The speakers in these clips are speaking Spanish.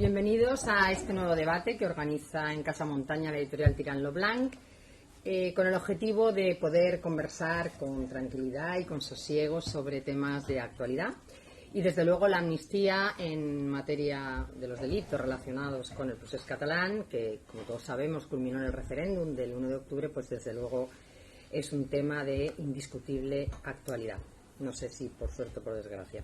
Bienvenidos a este nuevo debate que organiza en Casa Montaña la editorial Tirant lo Blanc, con el objetivo de poder conversar con tranquilidad y con sosiego sobre temas de actualidad. Y desde luego la amnistía en materia de los delitos relacionados con el procés catalán, que como todos sabemos culminó en el referéndum del 1 de octubre, pues desde luego es un tema de indiscutible actualidad. No sé si por suerte o por desgracia.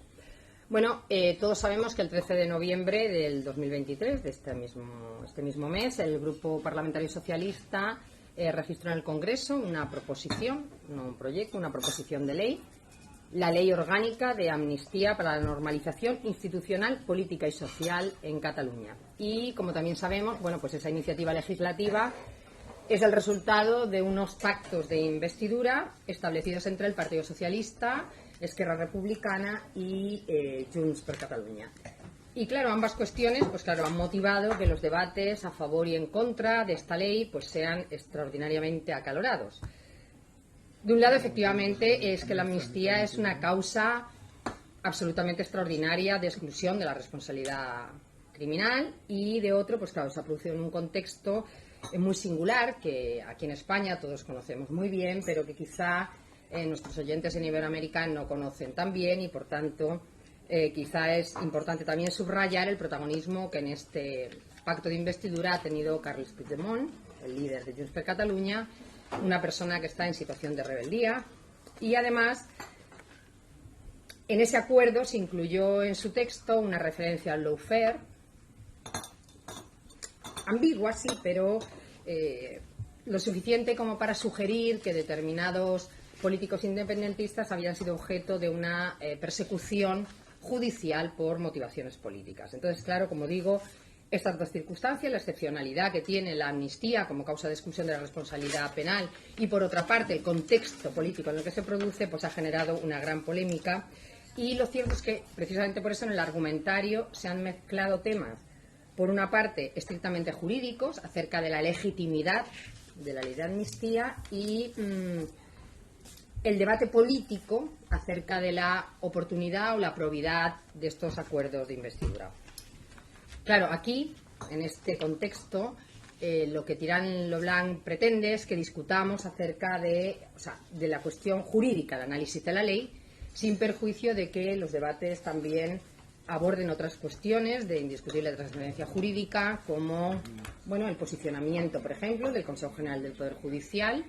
Bueno, todos sabemos que el 13 de noviembre del 2023, de este mismo mes, el Grupo Parlamentario Socialista registró en el Congreso una proposición, no un proyecto, una proposición de ley, la Ley Orgánica de Amnistía para la Normalización Institucional, Política y Social en Cataluña. Y, como también sabemos, bueno, pues esa iniciativa legislativa es el resultado de unos pactos de investidura establecidos entre el Partido Socialista, Esquerra Republicana y Junts per Catalunya. Y claro, ambas cuestiones pues claro, han motivado que los debates a favor y en contra de esta ley pues sean extraordinariamente acalorados. De un lado, efectivamente, es que la amnistía es una causa absolutamente extraordinaria de exclusión de la responsabilidad criminal, y de otro, pues claro, se ha producido en un contexto muy singular que aquí en España todos conocemos muy bien, pero que quizá nuestros oyentes en Iberoamérica no conocen tan bien, y por tanto quizá es importante también subrayar el protagonismo que en este pacto de investidura ha tenido Carles Puigdemont, el líder de Junts per Catalunya, una persona que está en situación de rebeldía, y además en ese acuerdo se incluyó en su texto una referencia al lawfare, ambigua sí, pero lo suficiente como para sugerir que determinados políticos independentistas habían sido objeto de una persecución judicial por motivaciones políticas. Entonces, claro, como digo, estas dos circunstancias, la excepcionalidad que tiene la amnistía como causa de exclusión de la responsabilidad penal y, por otra parte, el contexto político en el que se produce, pues ha generado una gran polémica. Y lo cierto es que, precisamente por eso, en el argumentario se han mezclado temas, por una parte, estrictamente jurídicos, acerca de la legitimidad de la ley de amnistía, y el debate político acerca de la oportunidad o la probidad de estos acuerdos de investidura. Claro, aquí, en este contexto, lo que Tirant lo Blanc pretende es que discutamos acerca de la cuestión jurídica, el análisis de la ley, sin perjuicio de que los debates también aborden otras cuestiones de indiscutible trascendencia jurídica, como el posicionamiento, por ejemplo, del Consejo General del Poder Judicial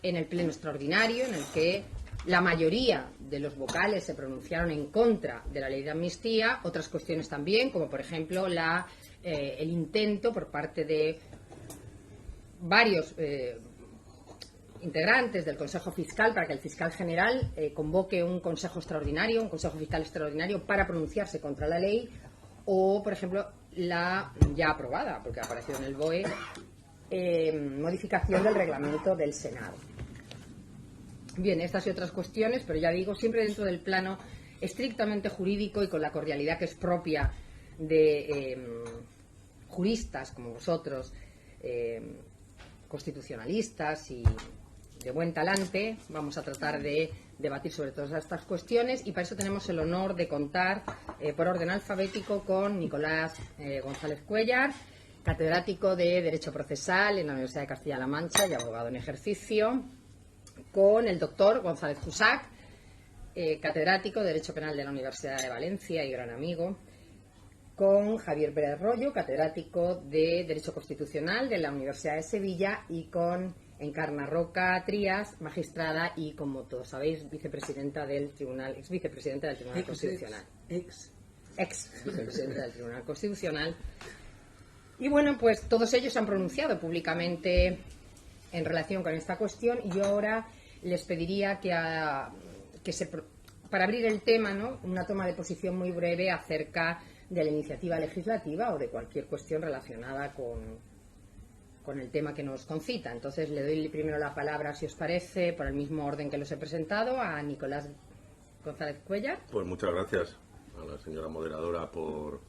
en el pleno extraordinario, en el que la mayoría de los vocales se pronunciaron en contra de la ley de amnistía. Otras cuestiones también, como por ejemplo el intento por parte de varios integrantes del Consejo Fiscal para que el fiscal general convoque un consejo extraordinario, un consejo fiscal extraordinario para pronunciarse contra la ley, o por ejemplo la ya aprobada, porque ha aparecido en el BOE, modificación del reglamento del Senado. Bien, estas y otras cuestiones, pero ya digo, siempre dentro del plano estrictamente jurídico y con la cordialidad que es propia de juristas como vosotros, constitucionalistas y de buen talante. Vamos a tratar de debatir sobre todas estas cuestiones, y para eso tenemos el honor de contar por orden alfabético con Nicolás González Cuéllar, catedrático de Derecho Procesal en la Universidad de Castilla-La Mancha y abogado en ejercicio, con el doctor González Cusack, catedrático de Derecho Penal de la Universidad de Valencia y gran amigo, con Javier Pérez Royo, catedrático de Derecho Constitucional de la Universidad de Sevilla, y con Encarna Roca Trías, magistrada y, como todos sabéis, vicepresidenta del Tribunal, ex vicepresidenta del Tribunal Constitucional. Ex vicepresidenta del Tribunal Constitucional. Y bueno, pues todos ellos se han pronunciado públicamente en relación con esta cuestión, y yo ahora les pediría para abrir el tema, ¿no?, una toma de posición muy breve acerca de la iniciativa legislativa o de cualquier cuestión relacionada con el tema que nos concita. Entonces le doy primero la palabra, si os parece, por el mismo orden que los he presentado, a Nicolás González Cuéllar. Pues muchas gracias a la señora moderadora por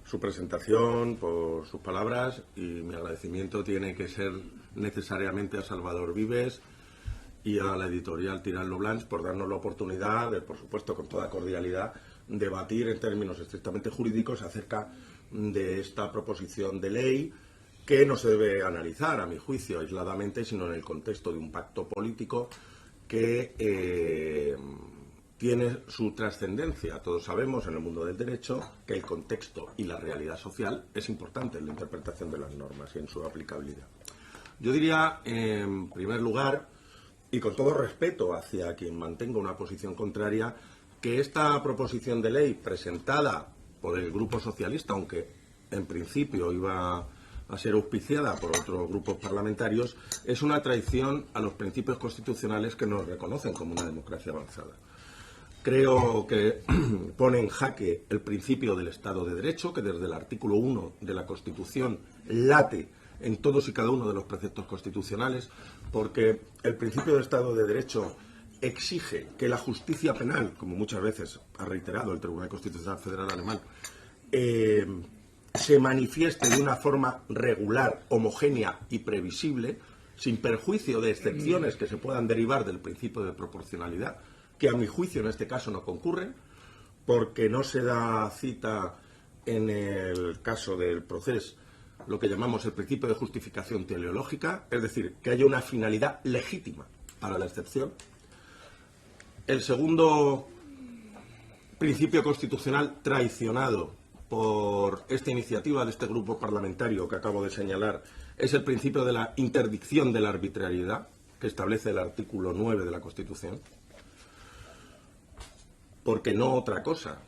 su presentación, por sus palabras, y mi agradecimiento tiene que ser necesariamente a Salvador Vives y a la editorial Tirant lo Blanc por darnos la oportunidad de, por supuesto, con toda cordialidad, debatir en términos estrictamente jurídicos acerca de esta proposición de ley, que no se debe analizar, a mi juicio, aisladamente, sino en el contexto de un pacto político que tiene su trascendencia. Todos sabemos en el mundo del derecho que el contexto y la realidad social es importante en la interpretación de las normas y en su aplicabilidad. Yo diría, en primer lugar, y con todo respeto hacia quien mantenga una posición contraria, que esta proposición de ley presentada por el Grupo Socialista, aunque en principio iba a ser auspiciada por otros grupos parlamentarios, es una traición a los principios constitucionales que nos reconocen como una democracia avanzada. Creo que pone en jaque el principio del Estado de Derecho, que desde el artículo 1 de la Constitución late en todos y cada uno de los preceptos constitucionales, porque el principio del Estado de Derecho exige que la justicia penal, como muchas veces ha reiterado el Tribunal Constitucional Federal Alemán, se manifieste de una forma regular, homogénea y previsible, sin perjuicio de excepciones que se puedan derivar del principio de proporcionalidad, que a mi juicio en este caso no concurren, porque no se da cita en el caso del proceso lo que llamamos el principio de justificación teleológica, es decir, que haya una finalidad legítima para la excepción. El segundo principio constitucional traicionado por esta iniciativa de este grupo parlamentario que acabo de señalar es el principio de la interdicción de la arbitrariedad, que establece el artículo 9 de la Constitución, porque no otra cosa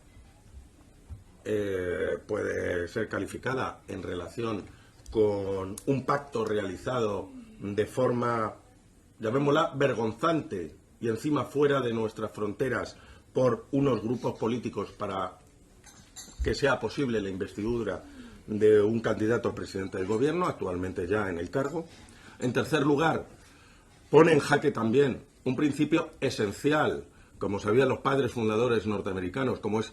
puede ser calificada en relación con un pacto realizado de forma, llamémosla, vergonzante y encima fuera de nuestras fronteras por unos grupos políticos para que sea posible la investidura de un candidato a presidente del gobierno, actualmente ya en el cargo. En tercer lugar, pone en jaque también un principio esencial, como sabían los padres fundadores norteamericanos, como es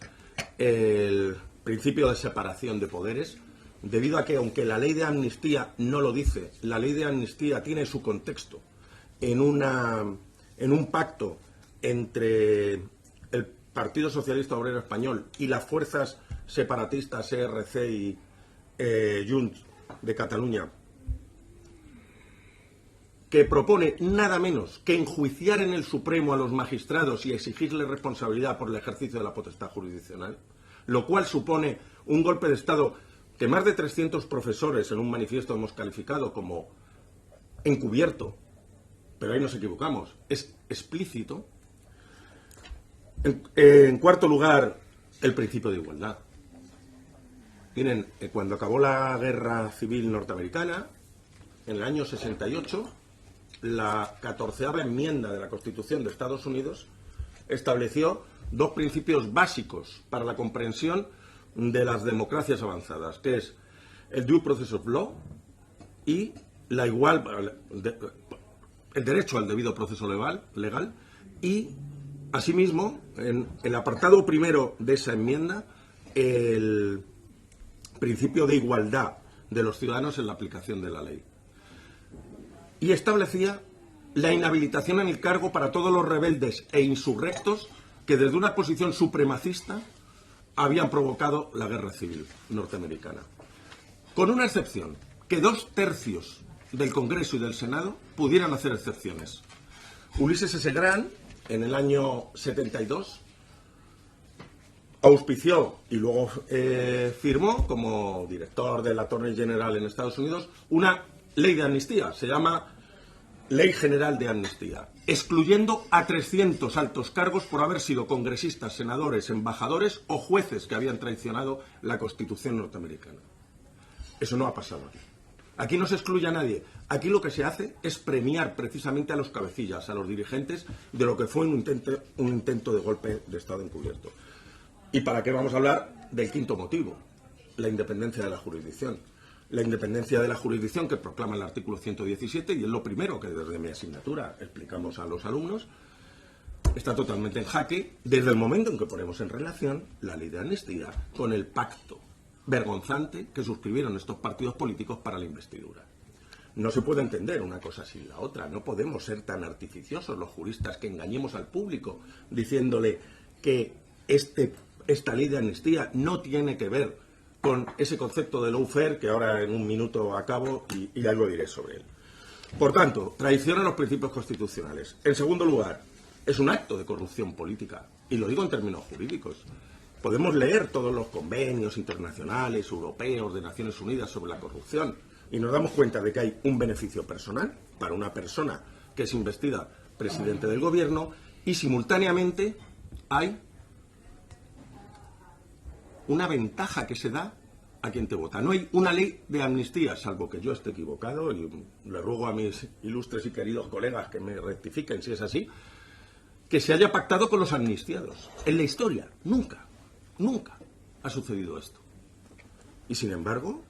el principio de separación de poderes, debido a que, aunque la ley de amnistía no lo dice, la ley de amnistía tiene su contexto en un pacto entre el Partido Socialista Obrero Español y las fuerzas separatistas ERC y Junts de Cataluña, que propone nada menos que enjuiciar en el Supremo a los magistrados y exigirles responsabilidad por el ejercicio de la potestad jurisdiccional, lo cual supone un golpe de Estado que más de 300 profesores en un manifiesto hemos calificado como encubierto, pero ahí nos equivocamos, es explícito. En cuarto lugar, el principio de igualdad. Miren, cuando acabó la Guerra Civil Norteamericana, en el año 68, la 14ª enmienda de la Constitución de Estados Unidos estableció dos principios básicos para la comprensión de las democracias avanzadas, que es el due process of law y el derecho al debido proceso legal y, asimismo, en el apartado primero de esa enmienda, el principio de igualdad de los ciudadanos en la aplicación de la ley. Y establecía la inhabilitación en el cargo para todos los rebeldes e insurrectos que desde una posición supremacista habían provocado la guerra civil norteamericana. Con una excepción, que 2/3 del Congreso y del Senado pudieran hacer excepciones. Ulises S. Grant, en el año 72, auspició y luego firmó, como director del Attorney General en Estados Unidos, una ley de amnistía, se llama Ley General de Amnistía, excluyendo a 300 altos cargos por haber sido congresistas, senadores, embajadores o jueces que habían traicionado la Constitución norteamericana. Eso no ha pasado aquí. Aquí no se excluye a nadie. Aquí lo que se hace es premiar precisamente a los cabecillas, a los dirigentes de lo que fue un intento de golpe de Estado encubierto. ¿Y para qué vamos a hablar del quinto motivo? La independencia de la jurisdicción. La independencia de la jurisdicción que proclama el artículo 117, y es lo primero que desde mi asignatura explicamos a los alumnos, está totalmente en jaque desde el momento en que ponemos en relación la ley de amnistía con el pacto vergonzante que suscribieron estos partidos políticos para la investidura. No se puede entender una cosa sin la otra. No podemos ser tan artificiosos los juristas que engañemos al público diciéndole que esta ley de amnistía no tiene que ver con ese concepto de lawfare, que ahora en un minuto acabo y algo diré sobre él. Por tanto, traiciona los principios constitucionales. En segundo lugar, es un acto de corrupción política, y lo digo en términos jurídicos. Podemos leer todos los convenios internacionales, europeos, de Naciones Unidas sobre la corrupción, y nos damos cuenta de que hay un beneficio personal para una persona que es investida presidente del gobierno, y simultáneamente hay una ventaja que se da a quien te vota. No hay una ley de amnistía, salvo que yo esté equivocado, y le ruego a mis ilustres y queridos colegas que me rectifiquen si es así, que se haya pactado con los amnistiados. En la historia, nunca ha sucedido esto. Y sin embargo,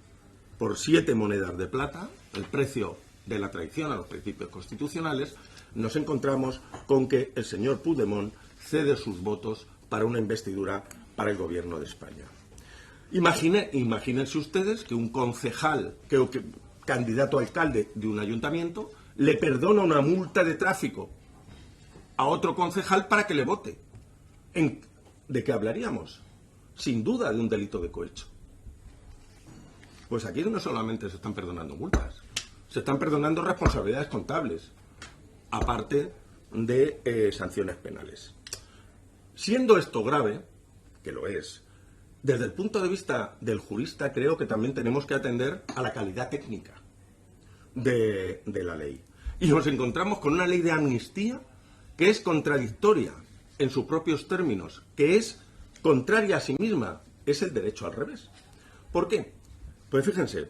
por 7 monedas de plata, el precio de la traición a los principios constitucionales, nos encontramos con que el señor Puigdemont cede sus votos para una investidura para el gobierno de España. Imagínense ustedes que un concejal, que candidato a alcalde de un ayuntamiento, le perdona una multa de tráfico a otro concejal para que le vote. ¿De qué hablaríamos? Sin duda de un delito de cohecho. Pues aquí no solamente se están perdonando multas, se están perdonando responsabilidades contables, aparte de sanciones penales. Siendo esto grave, que lo es, desde el punto de vista del jurista creo que también tenemos que atender a la calidad técnica de la ley. Y nos encontramos con una ley de amnistía que es contradictoria en sus propios términos, que es contraria a sí misma, es el derecho al revés. ¿Por qué? Pues fíjense,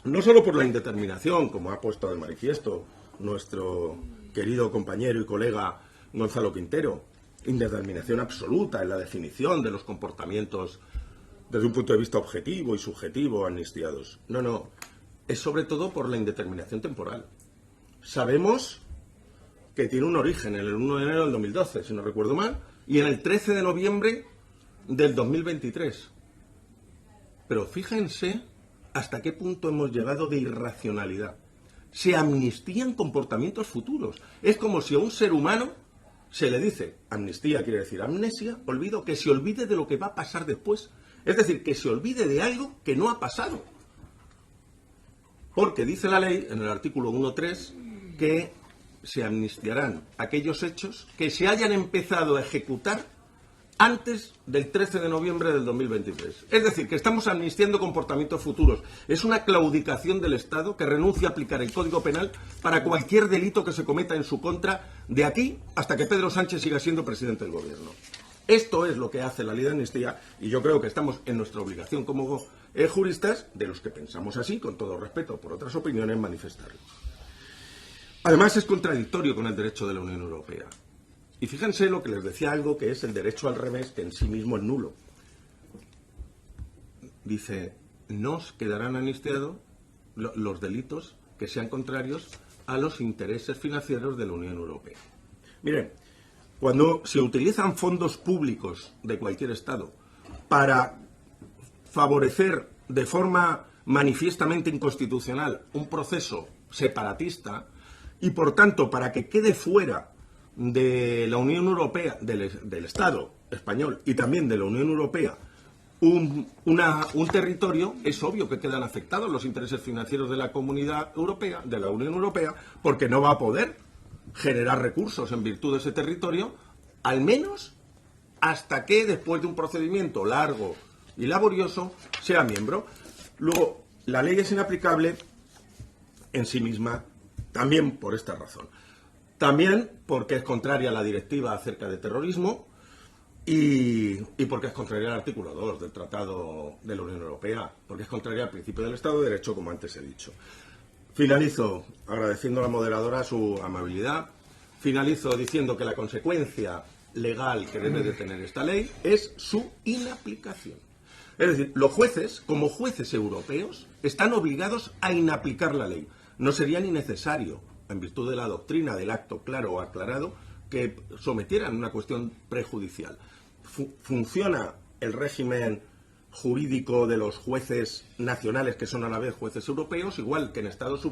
no solo por la indeterminación, como ha puesto de manifiesto nuestro querido compañero y colega Gonzalo Quintero, indeterminación absoluta en la definición de los comportamientos desde un punto de vista objetivo y subjetivo amnistiados. No, es sobre todo por la indeterminación temporal. Sabemos que tiene un origen en el 1 de enero del 2012, si no recuerdo mal, y en el 13 de noviembre del 2023. Pero fíjense hasta qué punto hemos llegado de irracionalidad. Se amnistían comportamientos futuros. Es como si a un ser humano se le dice, amnistía quiere decir amnesia, olvido, que se olvide de lo que va a pasar después. Es decir, que se olvide de algo que no ha pasado. Porque dice la ley, en el artículo 1.3, que se amnistiarán aquellos hechos que se hayan empezado a ejecutar antes del 13 de noviembre del 2023. Es decir, que estamos amnistiando comportamientos futuros. Es una claudicación del Estado que renuncia a aplicar el Código Penal para cualquier delito que se cometa en su contra de aquí hasta que Pedro Sánchez siga siendo presidente del Gobierno. Esto es lo que hace la ley de amnistía y yo creo que estamos en nuestra obligación como juristas, de los que pensamos así, con todo respeto por otras opiniones, manifestarlo. Además es contradictorio con el derecho de la Unión Europea. Y fíjense lo que les decía, algo que es el derecho al revés, que en sí mismo es nulo. Dice, no quedarán amnistiados los delitos que sean contrarios a los intereses financieros de la Unión Europea. Miren, cuando se utilizan fondos públicos de cualquier Estado para favorecer de forma manifiestamente inconstitucional un proceso separatista y, por tanto, para que quede fuera de la Unión Europea, del Estado español y también de la Unión Europea, un territorio, es obvio que quedan afectados los intereses financieros de la Comunidad Europea, de la Unión Europea, porque no va a poder generar recursos en virtud de ese territorio, al menos hasta que, después de un procedimiento largo y laborioso, sea miembro. Luego, la ley es inaplicable en sí misma también por esta razón. También porque es contraria a la directiva acerca de terrorismo y porque es contraria al artículo 2 del Tratado de la Unión Europea, porque es contraria al principio del Estado de Derecho, como antes he dicho. Finalizo agradeciendo a la moderadora su amabilidad. Finalizo diciendo que la consecuencia legal que debe de tener esta ley es su inaplicación. Es decir, los jueces, como jueces europeos, están obligados a inaplicar la ley. No sería ni necesario, en virtud de la doctrina del acto claro o aclarado, que sometieran una cuestión prejudicial. Funciona el régimen jurídico de los jueces nacionales, que son a la vez jueces europeos, igual que en Estados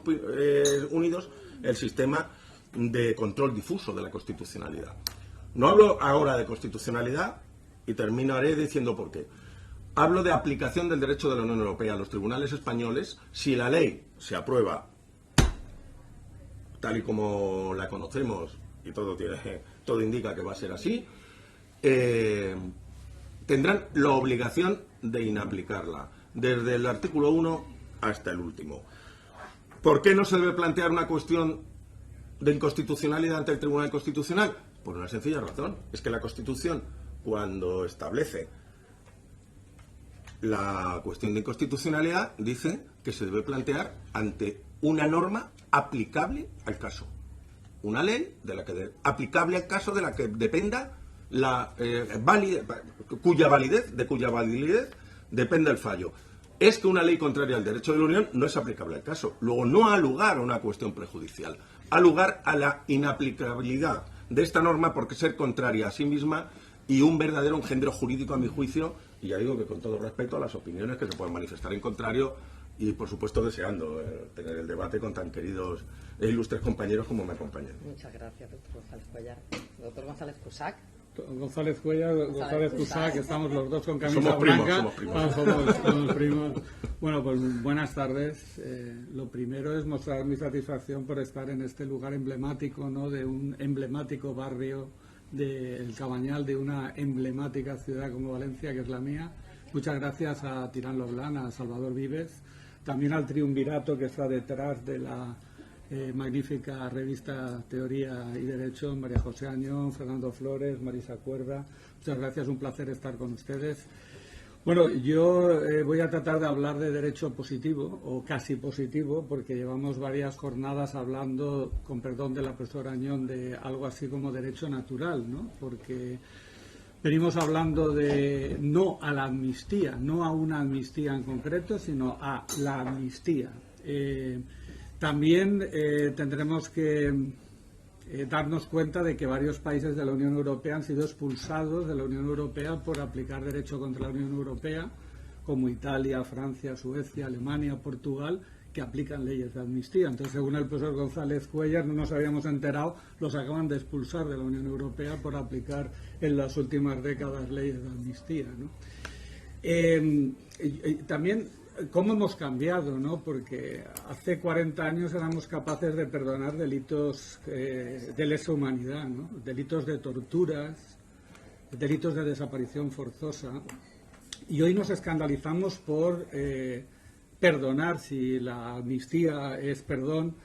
Unidos el sistema de control difuso de la constitucionalidad. No hablo ahora de constitucionalidad y terminaré diciendo por qué. Hablo de aplicación del derecho de la Unión Europea. Los tribunales españoles, si la ley se aprueba tal y como la conocemos, y todo indica que va a ser así, tendrán la obligación de inaplicarla, desde el artículo 1 hasta el último. ¿Por qué no se debe plantear una cuestión de inconstitucionalidad ante el Tribunal Constitucional? Por una sencilla razón, es que la Constitución, cuando establece la cuestión de inconstitucionalidad, dice que se debe plantear ante una norma aplicable al caso. Una ley aplicable al caso de la que dependa cuya validez depende el fallo. Es que una ley contraria al derecho de la Unión no es aplicable al caso. Luego no ha lugar a una cuestión prejudicial, ha lugar a la inaplicabilidad de esta norma porque ser contraria a sí misma y un verdadero engendro jurídico, a mi juicio, y ya digo que con todo respeto a las opiniones que se pueden manifestar en contrario y, por supuesto, deseando tener el debate con tan queridos e ilustres compañeros como me acompañan. Muchas gracias, doctor González Cuéllar. Doctor González Cusack. González Cuéllar, González Cusack, estamos los dos con camisa somos primos, blanca. Somos primos. Somos primos. Bueno, pues buenas tardes. Lo primero es mostrar mi satisfacción por estar en este lugar emblemático, ¿no?, de un emblemático barrio del Cabañal, de una emblemática ciudad como Valencia, que es la mía. Muchas gracias a Tirán Lo Blanc, a Salvador Vives, también al triunvirato que está detrás de la magnífica revista Teoría y Derecho, María José Añón, Fernando Flores, Marisa Cuerda. Muchas gracias, un placer estar con ustedes. Bueno, yo voy a tratar de hablar de derecho positivo, o casi positivo, porque llevamos varias jornadas hablando, con perdón de la profesora Añón, de algo así como derecho natural, ¿no? Porque venimos hablando de no a la amnistía, no a una amnistía en concreto, sino a la amnistía. También tendremos que darnos cuenta de que varios países de la Unión Europea han sido expulsados de la Unión Europea por aplicar derecho contra la Unión Europea, como Italia, Francia, Suecia, Alemania, Portugal, que aplican leyes de amnistía. Entonces, según el profesor González Cuéllar, no nos habíamos enterado, los acaban de expulsar de la Unión Europea por aplicar en las últimas décadas leyes de amnistía, ¿no? También cómo hemos cambiado, ¿no? Porque hace 40 años éramos capaces de perdonar delitos de lesa humanidad, ¿no? Delitos de torturas, delitos de desaparición forzosa, y hoy nos escandalizamos por perdonar, si la amnistía es perdón,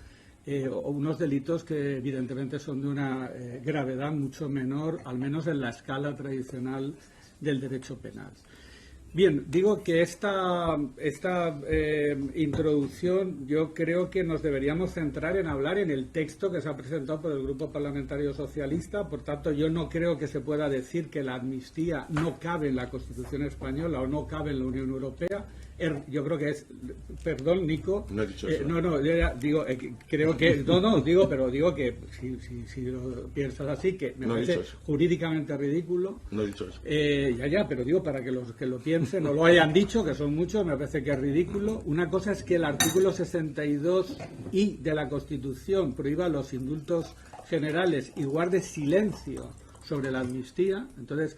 unos delitos que evidentemente son de una gravedad mucho menor, al menos en la escala tradicional del derecho penal. Bien, digo que esta introducción yo creo que nos deberíamos centrar en hablar en el texto que se ha presentado por el Grupo Parlamentario Socialista. Por tanto, yo no creo que se pueda decir que la amnistía no cabe en la Constitución española o no cabe en la Unión Europea. Yo creo que es... Perdón, Nico. No he dicho eso. No, yo ya digo, creo que... No, digo que si lo piensas así, que me parece jurídicamente ridículo. No he dicho eso. Pero digo, para que los que lo piensen no lo hayan dicho, que son muchos, me parece que es ridículo. Una cosa es que el artículo 62I de la Constitución prohíba los indultos generales y guarde silencio sobre la amnistía. Entonces,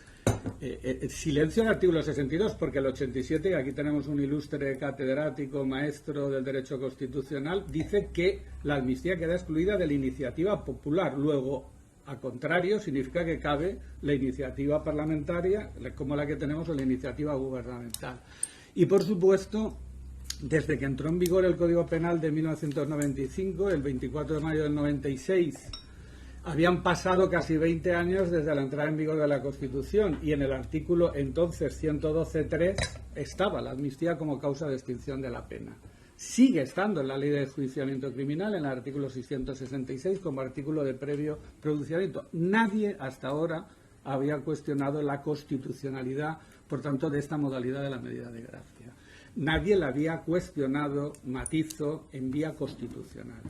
silencio en el artículo 62, porque el 87, aquí tenemos un ilustre catedrático, maestro del derecho constitucional, dice que la amnistía queda excluida de la iniciativa popular. Luego, al contrario, significa que cabe la iniciativa parlamentaria, como la que tenemos, o la iniciativa gubernamental. Y, por supuesto, desde que entró en vigor el Código Penal de 1995, el 24 de mayo del 96, habían pasado casi 20 años desde la entrada en vigor de la Constitución, y en el artículo entonces 112.3 estaba la amnistía como causa de extinción de la pena. Sigue estando en la Ley de Enjuiciamiento Criminal, en el artículo 666, como artículo de previo pronunciamiento. Nadie hasta ahora había cuestionado la constitucionalidad, por tanto, de esta modalidad de la medida de gracia. Nadie la había cuestionado, matizo, en vía constitucional.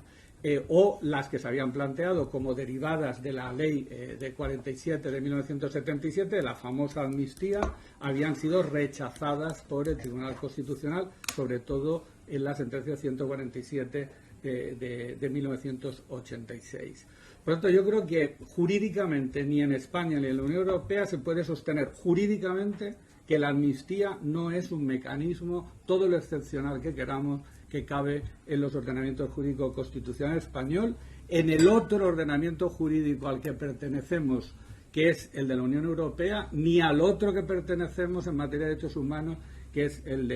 O las que se habían planteado como derivadas de la ley de 47 de 1977, de la famosa amnistía, habían sido rechazadas por el Tribunal Constitucional, sobre todo en la sentencia 147 de 1986. Por lo tanto, yo creo que jurídicamente, ni en España ni en la Unión Europea, se puede sostener jurídicamente que la amnistía no es un mecanismo todo lo excepcional que queramos que cabe en los ordenamientos jurídicos constitucional español, en el otro ordenamiento jurídico al que pertenecemos, que es el de la Unión Europea, ni al otro que pertenecemos en materia de derechos humanos, que es el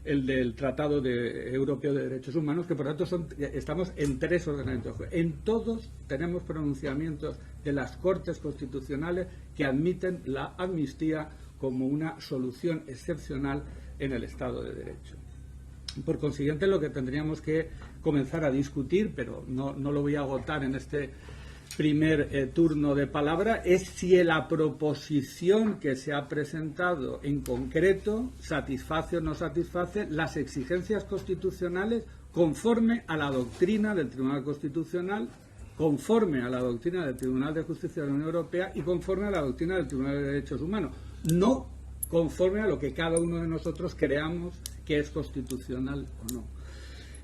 del Tratado Europeo de Derechos Humanos, que por lo tanto estamos en 3 ordenamientos. En todos tenemos pronunciamientos de las Cortes Constitucionales que admiten la amnistía como una solución excepcional en el Estado de Derecho. Por consiguiente, lo que tendríamos que comenzar a discutir, pero no lo voy a agotar en este primer turno de palabra, es si la proposición que se ha presentado en concreto satisface o no satisface las exigencias constitucionales conforme a la doctrina del Tribunal Constitucional, conforme a la doctrina del Tribunal de Justicia de la Unión Europea y conforme a la doctrina del Tribunal de Derechos Humanos, no conforme a lo que cada uno de nosotros creamos que es constitucional o no.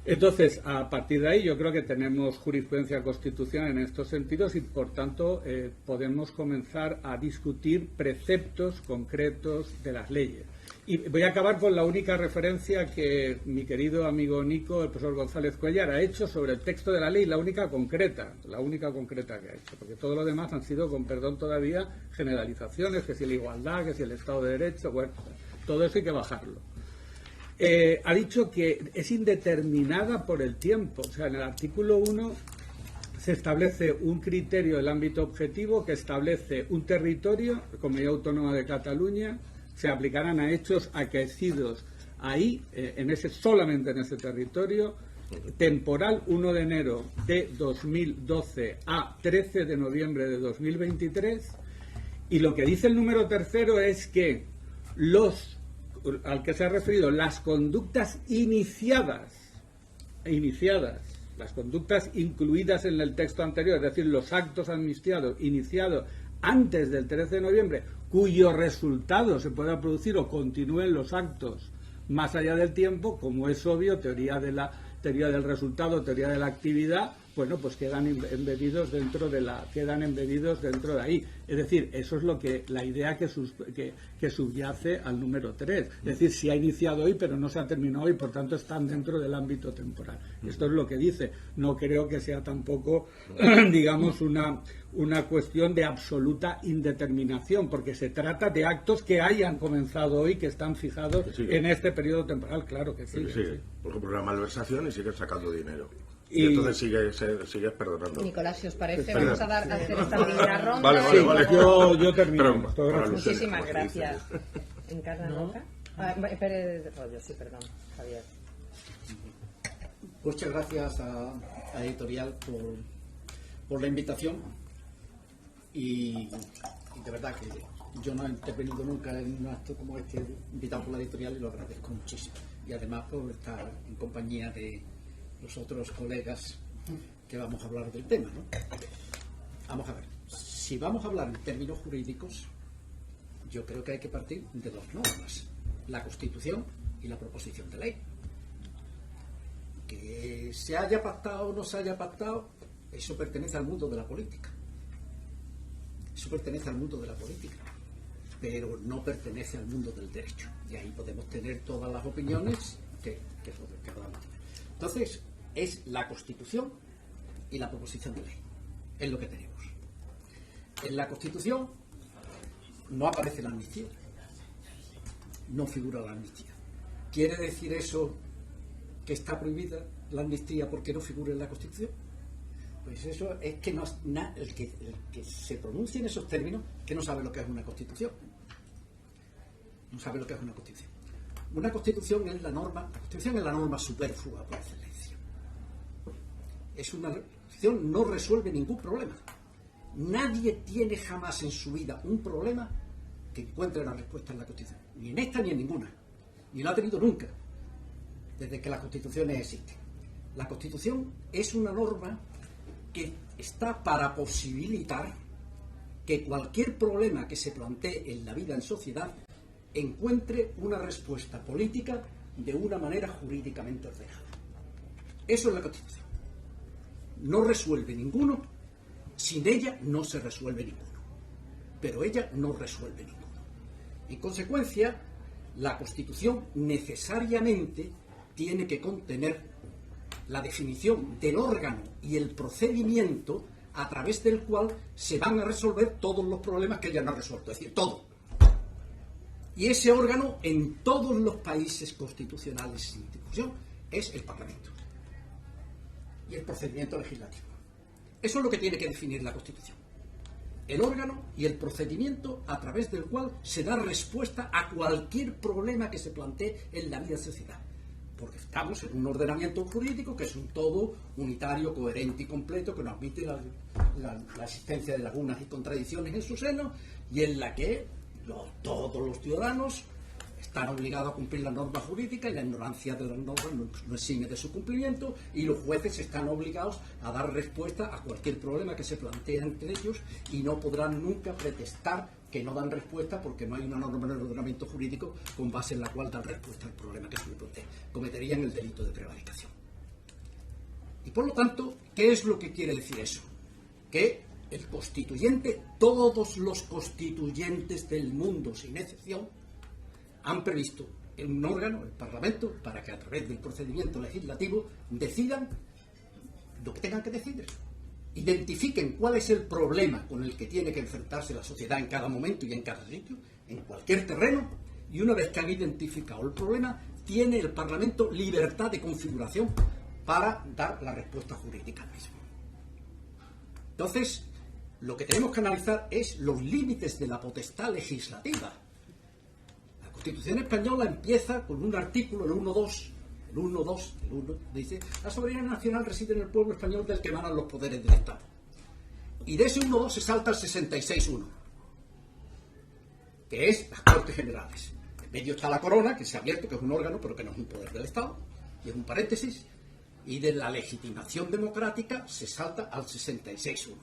Entonces, a partir de ahí, yo creo que tenemos jurisprudencia constitucional en estos sentidos y, por tanto, podemos comenzar a discutir preceptos concretos de las leyes. Y voy a acabar con la única referencia que mi querido amigo Nico, el profesor González Cuellar, ha hecho sobre el texto de la ley, la única concreta que ha hecho, porque todo lo demás han sido, con perdón todavía, generalizaciones, que si la igualdad, que si el Estado de Derecho, bueno, todo eso hay que bajarlo. Ha dicho que es indeterminada por el tiempo. O sea, en el artículo 1 se establece un criterio del ámbito objetivo que establece un territorio, Comunidad Autónoma de Cataluña, se aplicarán a hechos acaecidos ahí, solamente en ese territorio, temporal 1 de enero de 2012 a 13 de noviembre de 2023, y lo que dice el número tercero es que al que se ha referido, las conductas iniciadas, las conductas incluidas en el texto anterior, es decir, los actos amnistiados iniciados antes del 13 de noviembre, cuyo resultado se pueda producir o continúen los actos más allá del tiempo, como es obvio, teoría del resultado, teoría de la actividad, bueno, pues quedan embebidos dentro de ahí. Es decir, eso es la idea que subyace al número 3. Es decir, si ha iniciado hoy, pero no se ha terminado hoy, por tanto están dentro del ámbito temporal. Esto es lo que dice. No creo que sea tampoco, digamos, una cuestión de absoluta indeterminación, porque se trata de actos que hayan comenzado hoy, que están fijados en este periodo temporal. Claro que sí. Sí. Por ejemplo, una malversación y sigues sacando dinero. Y entonces sigues perdonando. Nicolás, si os parece, vamos a hacer esta primera ronda. Vale. Yo termino. Muchísimas gracias. ¿Encarna Roca? Pérez Rollo, sí, perdón, Javier. Muchas gracias a Editorial por la invitación. Y de verdad que yo no he intervenido nunca en un acto como este, invitado por la Editorial, y lo agradezco muchísimo. Y además por estar en compañía de los otros colegas que vamos a hablar del tema, ¿no? Vamos a ver, si vamos a hablar en términos jurídicos, yo creo que hay que partir de 2 normas: la Constitución y la proposición de ley. Que se haya pactado o no se haya pactado, eso pertenece al mundo de la política. Pero no pertenece al mundo del derecho. Y ahí podemos tener todas las opiniones que podamos tener. Entonces, es la Constitución y la proposición de ley. Es lo que tenemos. En la Constitución no aparece la amnistía. No figura la amnistía. ¿Quiere decir eso que está prohibida la amnistía porque no figura en la Constitución? Pues eso es que el que se pronuncia en esos términos, que no sabe lo que es una Constitución. No sabe lo que es una Constitución. Una Constitución es la norma superflua por excelencia. Es una Constitución, no resuelve ningún problema. Nadie tiene jamás en su vida un problema que encuentre la respuesta en la Constitución. Ni en esta ni en ninguna. Ni lo ha tenido nunca, desde que las Constituciones existen. La Constitución es una norma que está para posibilitar que cualquier problema que se plantee en la vida en sociedad encuentre una respuesta política de una manera jurídicamente ordenada. Eso es la Constitución. No resuelve ninguno, sin ella no se resuelve ninguno. Pero ella no resuelve ninguno. En consecuencia, la Constitución necesariamente tiene que contener la definición del órgano y el procedimiento a través del cual se van a resolver todos los problemas que ella no ha resuelto, es decir, todo. Y ese órgano en todos los países constitucionales sin discusión es el Parlamento y el procedimiento legislativo. Eso es lo que tiene que definir la Constitución. El órgano y el procedimiento a través del cual se da respuesta a cualquier problema que se plantee en la vida de la sociedad. Porque estamos en un ordenamiento jurídico que es un todo unitario, coherente y completo, que no admite la existencia de lagunas y contradicciones en su seno, y en la que todos los ciudadanos están obligados a cumplir las normas jurídicas y la ignorancia de las normas no exime de su cumplimiento, y los jueces están obligados a dar respuesta a cualquier problema que se plantea entre ellos y no podrán nunca pretextar que no dan respuesta porque no hay una norma en el ordenamiento jurídico con base en la cual dan respuesta al problema que se le plantea. Cometerían el delito de prevaricación. Y por lo tanto, ¿qué es lo que quiere decir eso? Que el constituyente, todos los constituyentes del mundo sin excepción, han previsto un órgano, el Parlamento, para que a través del procedimiento legislativo decidan lo que tengan que decidir. Identifiquen cuál es el problema con el que tiene que enfrentarse la sociedad en cada momento y en cada sitio, en cualquier terreno, y una vez que han identificado el problema, tiene el Parlamento libertad de configuración para dar la respuesta jurídica al mismo. Entonces, lo que tenemos que analizar es los límites de la potestad legislativa. La Constitución española empieza con un artículo, el 1.2, el 1 dice: la soberanía nacional reside en el pueblo español del que emanan los poderes del Estado. Y de ese 1.2 se salta al 66.1, que es las Cortes Generales. En medio está la corona, que se ha abierto, que es un órgano, pero que no es un poder del Estado, y es un paréntesis. Y de la legitimación democrática se salta al 66.1.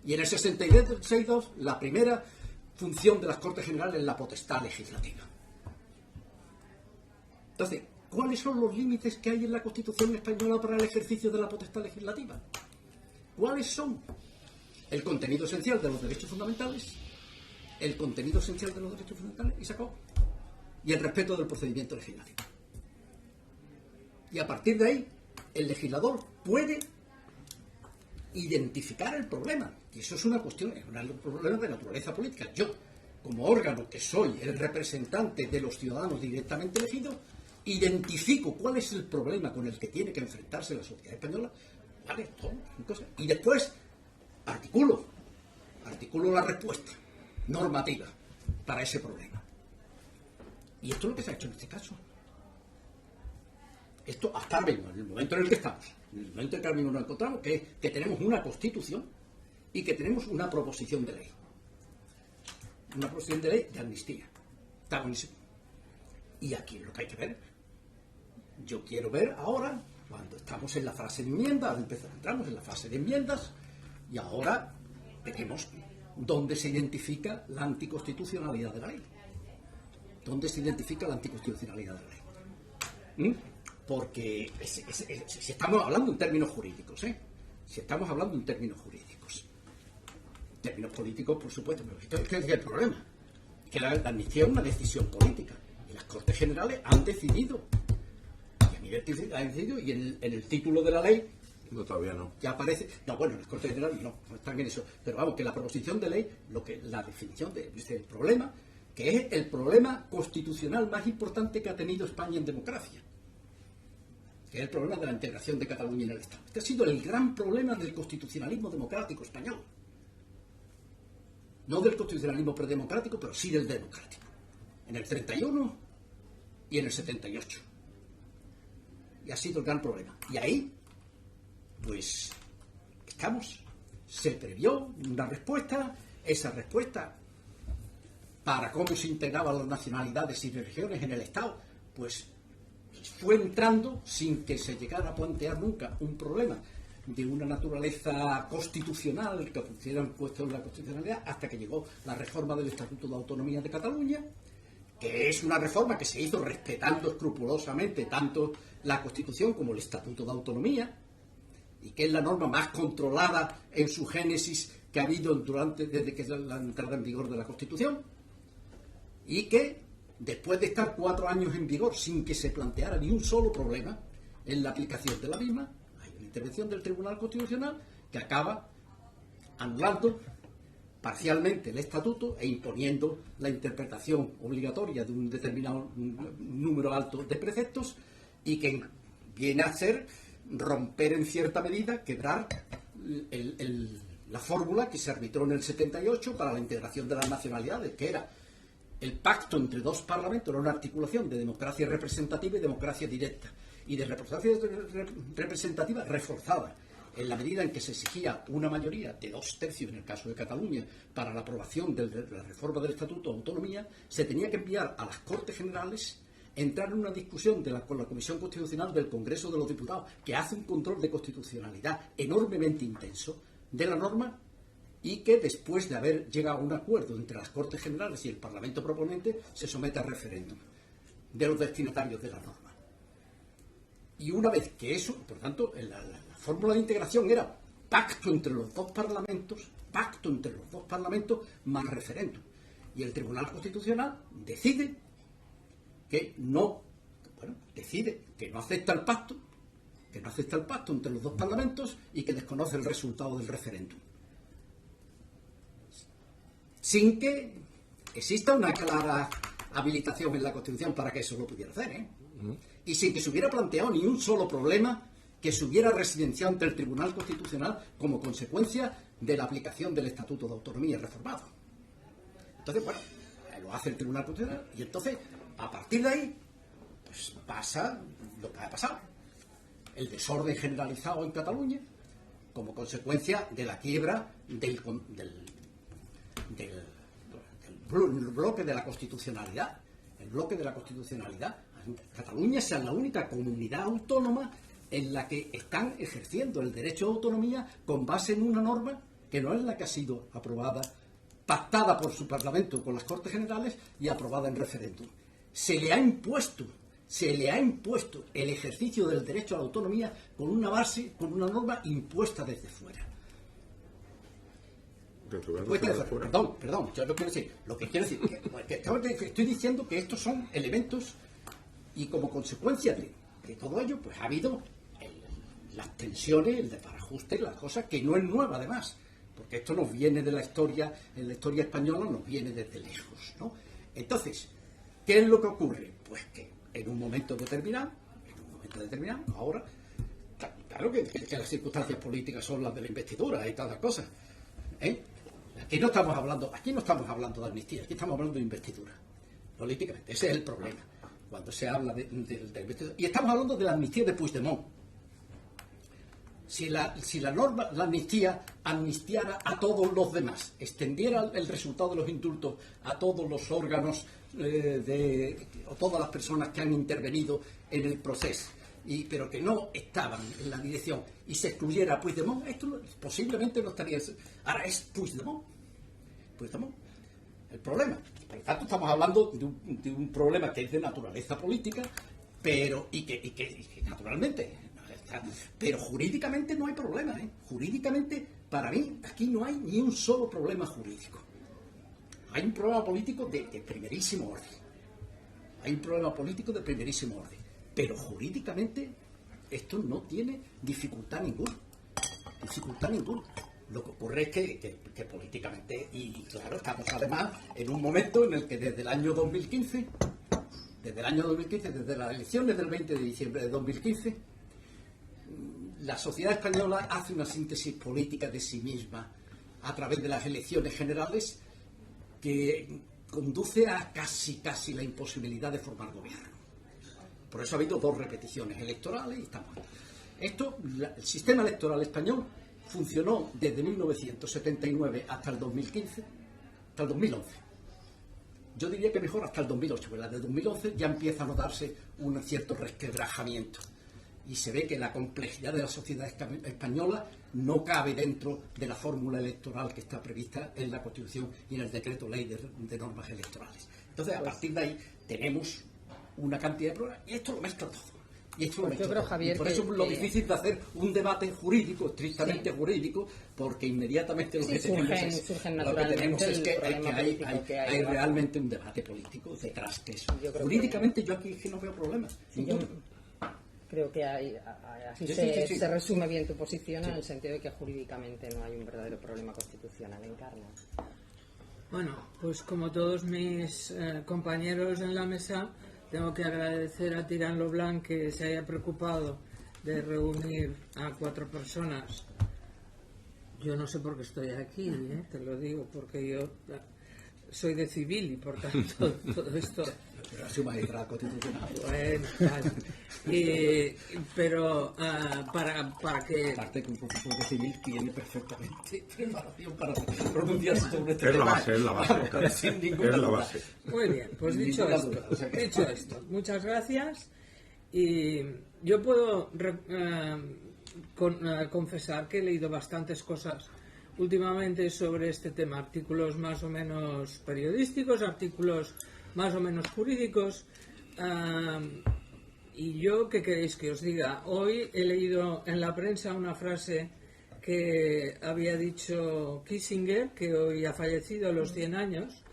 Y en el 66.2, la primera función de las Cortes Generales es la potestad legislativa. Entonces, ¿cuáles son los límites que hay en la Constitución española para el ejercicio de la potestad legislativa? ¿Cuáles son? El contenido esencial de los derechos fundamentales, el contenido esencial de los derechos fundamentales, y se acabó. Y el respeto del procedimiento legislativo. Y a partir de ahí, el legislador puede identificar el problema. Y eso es una cuestión, es un problema de naturaleza política. Yo, como órgano que soy el representante de los ciudadanos directamente elegidos, identifico cuál es el problema con el que tiene que enfrentarse la sociedad española, ¿vale? Y después articulo la respuesta normativa para ese problema. Y esto es lo que se ha hecho en este caso. Esto hasta ahora mismo, en el momento en el que estamos, en el momento en que ahora mismo nos encontramos, que tenemos una Constitución y que tenemos una proposición de ley. Una proposición de ley de amnistía. Está buenísimo. Y aquí es lo que hay que ver. Yo quiero ver ahora, cuando estamos en la fase de enmiendas, entramos en la fase de enmiendas, y ahora veremos dónde se identifica la anticonstitucionalidad de la ley. ¿Dónde se identifica la anticonstitucionalidad de la ley? Porque si estamos hablando en términos jurídicos, si estamos hablando en términos jurídicos, en términos políticos, por supuesto, pero este es el problema, que la amnistía es una decisión política, y las Cortes Generales han decidido, y a nivel han decidido, y en el título de la ley, no, todavía no. Ya aparece, no, bueno, las Cortes Generales no están en eso, pero vamos, que la proposición de ley, la definición de este problema, que es el problema constitucional más importante que ha tenido España en democracia, que es el problema de la integración de Cataluña en el Estado. Este ha sido el gran problema del constitucionalismo democrático español. No del constitucionalismo predemocrático, pero sí del democrático. En el 31 y en el 78. Y ha sido el gran problema. Y ahí, pues, estamos. Se previó una respuesta. Esa respuesta para cómo se integraban las nacionalidades y regiones en el Estado, pues fue entrando sin que se llegara a plantear nunca un problema de una naturaleza constitucional que pusieran puesto en la constitucionalidad, hasta que llegó la reforma del Estatuto de Autonomía de Cataluña, que es una reforma que se hizo respetando escrupulosamente tanto la Constitución como el Estatuto de Autonomía, y que es la norma más controlada en su génesis que ha habido desde que es la entrada en vigor de la Constitución, y que después de estar 4 años en vigor sin que se planteara ni un solo problema en la aplicación de la misma, hay una intervención del Tribunal Constitucional que acaba anulando parcialmente el estatuto e imponiendo la interpretación obligatoria de un determinado número alto de preceptos, y que viene a ser romper en cierta medida, quebrar la fórmula que se arbitró en el 78 para la integración de las nacionalidades, que era el pacto entre 2 parlamentos, era una articulación de democracia representativa y democracia directa, y de representativa reforzada, en la medida en que se exigía una mayoría de 2/3 en el caso de Cataluña para la aprobación de la reforma del Estatuto de Autonomía, se tenía que enviar a las Cortes Generales, entrar en una discusión con la Comisión Constitucional del Congreso de los Diputados, que hace un control de constitucionalidad enormemente intenso de la norma, y que después de haber llegado a un acuerdo entre las Cortes Generales y el Parlamento proponente, se somete a referéndum de los destinatarios de la norma. Y una vez que eso, por tanto, la fórmula de integración era pacto entre los 2 parlamentos, más referéndum. Y el Tribunal Constitucional decide que no acepta el pacto, entre los 2 parlamentos, y que desconoce el resultado del referéndum, sin que exista una clara habilitación en la Constitución para que eso lo pudiera hacer, y sin que se hubiera planteado ni un solo problema que se hubiera residenciado ante el Tribunal Constitucional como consecuencia de la aplicación del Estatuto de Autonomía reformado. Entonces, bueno, lo hace el Tribunal Constitucional, y entonces, a partir de ahí, pues pasa lo que ha pasado. El desorden generalizado en Cataluña, como consecuencia de la quiebra del bloque de la constitucionalidad. El bloque de la constitucionalidad. Cataluña es la única comunidad autónoma en la que están ejerciendo el derecho de autonomía con base en una norma que no es la que ha sido aprobada, pactada por su Parlamento con las Cortes Generales y aprobada en referéndum. Se le ha impuesto el ejercicio del derecho a la autonomía con una base, con una norma impuesta desde fuera. Perdón, yo no quiero decir. Lo que quiero decir, que estoy diciendo que estos son elementos, y como consecuencia de todo ello, pues ha habido las tensiones, el desbarajuste, las cosas, que no es nueva además, porque esto nos viene de la historia, en la historia española nos viene desde lejos, ¿no? Entonces, ¿qué es lo que ocurre? Pues que en un momento determinado, ahora, claro que las circunstancias políticas son las de la investidura y todas las cosas, Aquí no estamos hablando de amnistía, aquí estamos hablando de investidura, políticamente. Ese es el problema. Cuando se habla de investidura. Y estamos hablando de la amnistía de Puigdemont. Si la amnistía amnistiara a todos los demás, extendiera el resultado de los indultos a todos los órganos o todas las personas que han intervenido en el proceso, pero que no estaban en la dirección, y se excluyera a Puigdemont, esto posiblemente no estaría. Ahora es Puigdemont el problema. Por lo tanto, estamos hablando de un problema que es de naturaleza política, pero que naturalmente, pero jurídicamente no hay problema, Jurídicamente, para mí, aquí no hay ni un solo problema jurídico. Hay un problema político de primerísimo orden. Pero jurídicamente esto no tiene dificultad ninguna. Lo que ocurre es que políticamente, y claro, estamos además en un momento en el que desde el año 2015, desde las elecciones del 20 de diciembre de 2015, la sociedad española hace una síntesis política de sí misma a través de las elecciones generales que conduce a casi la imposibilidad de formar gobierno. Por eso ha habido 2 repeticiones electorales y estamos. El sistema electoral español funcionó desde 1979 hasta el 2015, hasta el 2011. Yo diría que mejor hasta el 2008, porque la de 2011 ya empieza a notarse un cierto resquebrajamiento. Y se ve que la complejidad de la sociedad española no cabe dentro de la fórmula electoral que está prevista en la Constitución y en el decreto ley de normas electorales. Entonces, a partir de ahí, tenemos una cantidad de problemas, y esto lo mezcla todo. Y eso Pues yo creo, Javier, y por eso que- es lo difícil de hacer un debate jurídico, estrictamente jurídico, porque inmediatamente lo Sí, que tenemos surgen es, lo que naturalmente tenemos es el que problema hay político que hay hay debajo. realmente un debate político detrás que eso. Yo creo Jurídicamente yo aquí es que no veo problemas. Sí, yo creo que así Sí, se, sí. se resume bien tu posición, en el sentido de que jurídicamente no hay un verdadero problema constitucional en Encarna. Bueno, pues como todos mis compañeros en la mesa, tengo que agradecer a Tirán Leblanc que se haya preocupado de reunir a 4 personas. Yo no sé por qué estoy aquí, te lo digo, porque yo soy de civil y por tanto todo esto... Pero es un magistrado constitucional. Bueno, vale. Pero para que... Aparte que un profesor de civil tiene perfectamente preparación para pronunciarse sobre este Es la tema. base, es la base. Pero sin ninguna Es la duda. base. Muy bien, pues Sin dicho ninguna esto, duda, o sea que- dicho esto, muchas gracias. Y yo puedo confesar que he leído bastantes cosas últimamente sobre este tema, artículos más o menos periodísticos, artículos más o menos jurídicos. Y yo, ¿qué queréis que os diga? Hoy he leído en la prensa una frase que había dicho Kissinger, que hoy ha fallecido a los 100 años,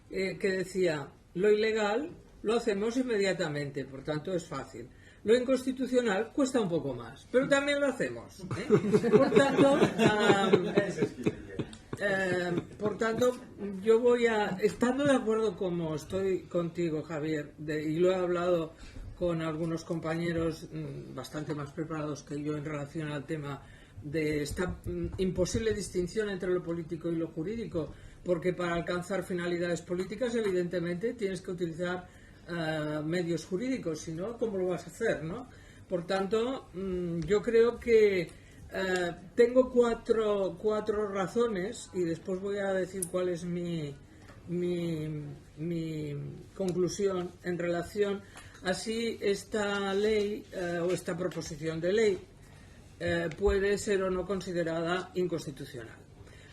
que decía: lo ilegal lo hacemos inmediatamente, por tanto es fácil. Lo inconstitucional cuesta un poco más, pero también lo hacemos. Por tanto, yo voy a, estando de acuerdo como estoy contigo, Javier, y lo he hablado con algunos compañeros bastante más preparados que yo en relación al tema de esta imposible distinción entre lo político y lo jurídico, porque para alcanzar finalidades políticas evidentemente tienes que utilizar medios jurídicos, si no, ¿cómo lo vas a hacer, no? Por tanto, yo creo que tengo cuatro razones, y después voy a decir cuál es mi conclusión en relación a si esta ley o esta proposición de ley puede ser o no considerada inconstitucional.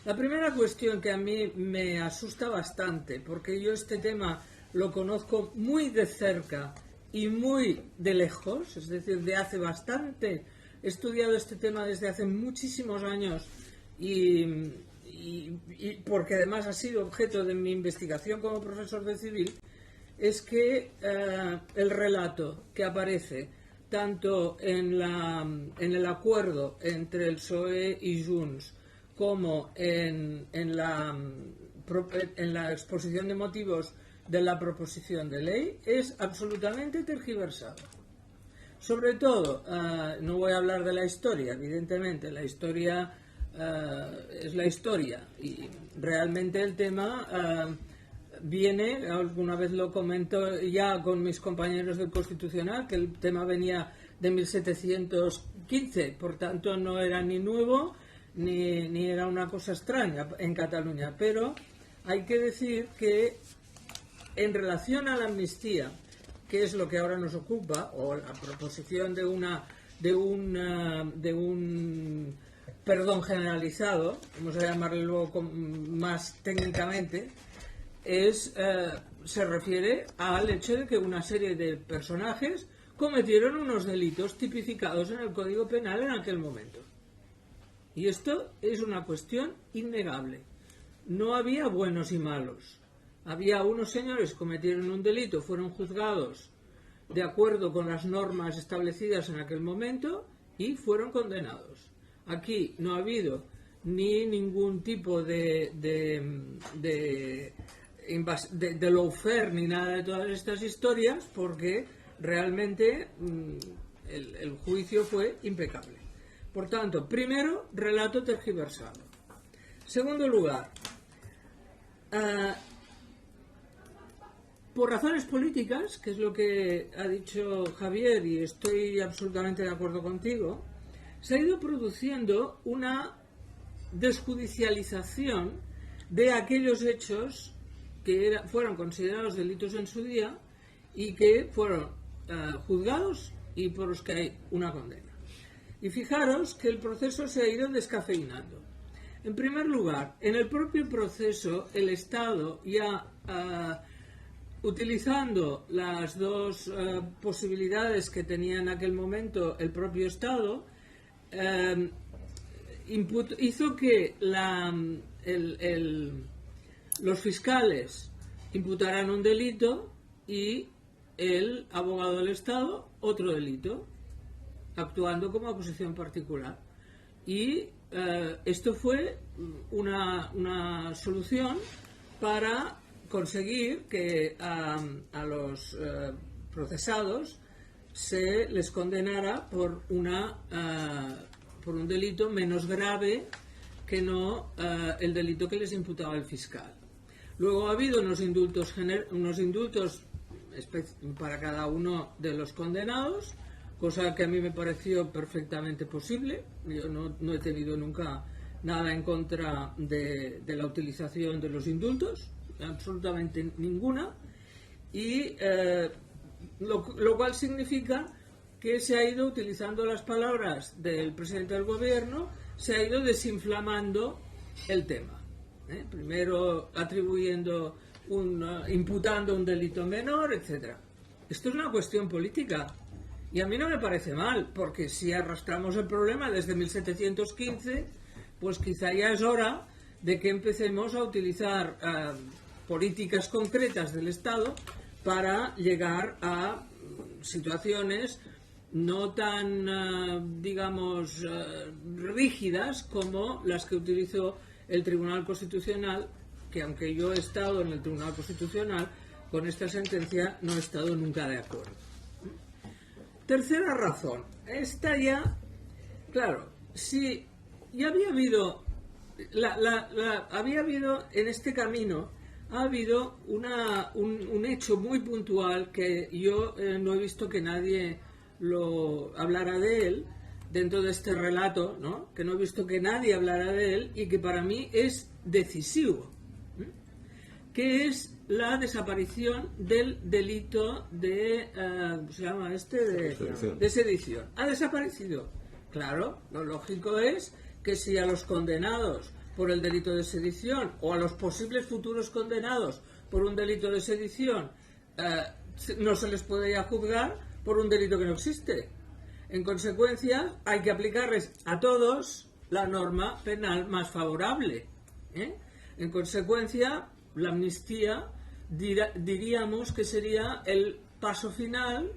La primera cuestión que a mí me asusta bastante, porque yo este tema lo conozco muy de cerca y muy de lejos, es decir, de hace bastante, he estudiado este tema desde hace muchísimos años y porque además ha sido objeto de mi investigación como profesor de civil, es que el relato que aparece tanto en el acuerdo entre el PSOE y Junts como en la exposición de motivos de la proposición de ley es absolutamente tergiversado. Sobre todo, no voy a hablar de la historia, evidentemente, la historia es la historia y realmente el tema viene, alguna vez lo comento ya con mis compañeros del Constitucional, que el tema venía de 1715, por tanto no era ni nuevo ni era una cosa extraña en Cataluña, pero hay que decir que en relación a la amnistía, que es lo que ahora nos ocupa, o la proposición de un perdón generalizado, vamos a llamarlo luego más técnicamente, se refiere al hecho de que una serie de personajes cometieron unos delitos tipificados en el Código Penal en aquel momento. Y esto es una cuestión innegable. No había buenos y malos. Había unos señores que cometieron un delito, fueron juzgados de acuerdo con las normas establecidas en aquel momento y fueron condenados. Aquí no ha habido ni ningún tipo de lawfare ni nada de todas estas historias, porque realmente el juicio fue impecable. Por tanto, primero, relato tergiversado. Segundo lugar, por razones políticas, que es lo que ha dicho Javier, y estoy absolutamente de acuerdo contigo, se ha ido produciendo una desjudicialización de aquellos hechos que fueron considerados delitos en su día y que fueron juzgados y por los que hay una condena. Y fijaros que el proceso se ha ido descafeinando. En primer lugar, en el propio proceso el Estado ya utilizando las dos posibilidades que tenía en aquel momento el propio Estado, hizo que los fiscales imputaran un delito y el abogado del Estado otro delito, actuando como acusación particular. Y esto fue una solución para conseguir que a los procesados se les condenara por un delito menos grave que no el delito que les imputaba el fiscal. Luego ha habido unos indultos para cada uno de los condenados, cosa que a mí me pareció perfectamente posible. Yo no he tenido nunca nada en contra de la utilización de los indultos, absolutamente ninguna, y lo cual significa que se ha ido utilizando las palabras del presidente del gobierno, se ha ido desinflamando el tema. Primero atribuyendo imputando un delito menor, etcétera. Esto es una cuestión política y a mí no me parece mal, porque si arrastramos el problema desde 1715, pues quizá ya es hora de que empecemos a utilizar políticas concretas del Estado para llegar a situaciones no tan, digamos, rígidas como las que utilizó el Tribunal Constitucional, que aunque yo he estado en el Tribunal Constitucional, con esta sentencia no he estado nunca de acuerdo. Tercera razón. Esta ya, claro, si ya había habido, había habido en este camino, ha habido un hecho muy puntual que yo no he visto que nadie lo hablara de él dentro de este relato, ¿no? Que no he visto que nadie hablara de él y que para mí es decisivo, que es la desaparición del delito de ¿cómo se llama este? De sedición. Ha desaparecido. Claro, lo lógico es que si a los condenados por el delito de sedición o a los posibles futuros condenados por un delito de sedición no se les puede ya juzgar por un delito que no existe. En consecuencia, hay que aplicarles a todos la norma penal más favorable. En consecuencia, la amnistía diríamos que sería el paso final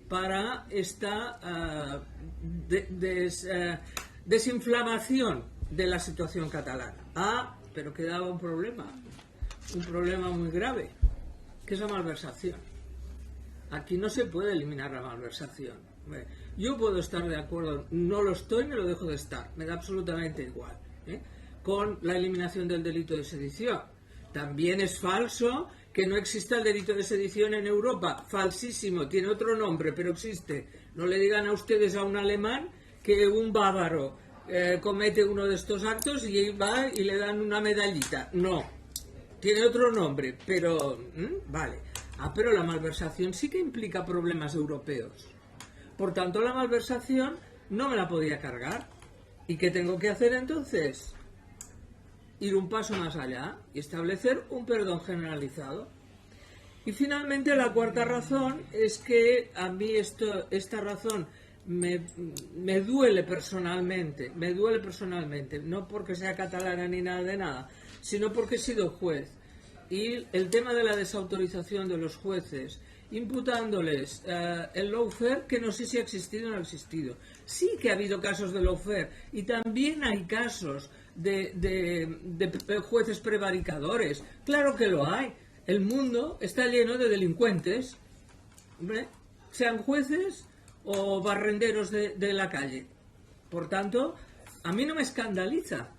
para esta desinflamación de la situación catalana. Pero quedaba un problema muy grave, que es la malversación. Aquí no se puede eliminar la malversación. Yo puedo estar de acuerdo, no lo estoy ni lo dejo de estar, me da absolutamente igual, con la eliminación del delito de sedición. También es falso que no exista el delito de sedición en Europa, falsísimo, tiene otro nombre, pero existe. No le digan a ustedes a un alemán que un bávaro comete uno de estos actos y va y le dan una medallita. No, tiene otro nombre, pero vale. Pero la malversación sí que implica problemas europeos. Por tanto, la malversación no me la podía cargar. ¿Y qué tengo que hacer entonces? Ir un paso más allá y establecer un perdón generalizado. Y finalmente, la cuarta razón es que a mí esta razón me duele personalmente, no porque sea catalana ni nada de nada, sino porque he sido juez. Y el tema de la desautorización de los jueces, imputándoles el lawfare, que no sé si ha existido o no ha existido. Sí que ha habido casos de lawfare y también hay casos de jueces prevaricadores. Claro que lo hay. El mundo está lleno de delincuentes, ¿hombre? Sean jueces o barrenderos de la calle. Por tanto, a mí no me escandaliza.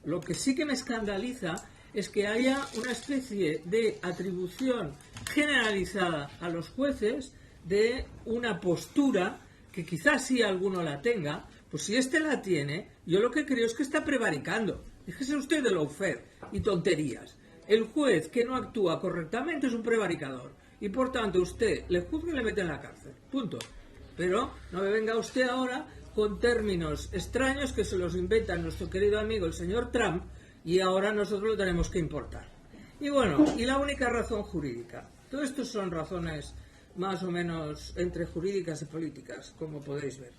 Lo que sí que me escandaliza es que haya una especie de atribución generalizada a los jueces de una postura que quizás sí alguno la tenga. Pues si este la tiene, yo lo que creo es que está prevaricando. Fíjese usted de lawfare y tonterías. El juez que no actúa correctamente es un prevaricador y por tanto usted le juzga y le mete en la cárcel. Punto. Pero no me venga usted ahora con términos extraños que se los inventa nuestro querido amigo el señor Trump y ahora nosotros lo tenemos que importar. Y bueno, y la única razón jurídica. Todo esto son razones más o menos entre jurídicas y políticas, como podéis ver.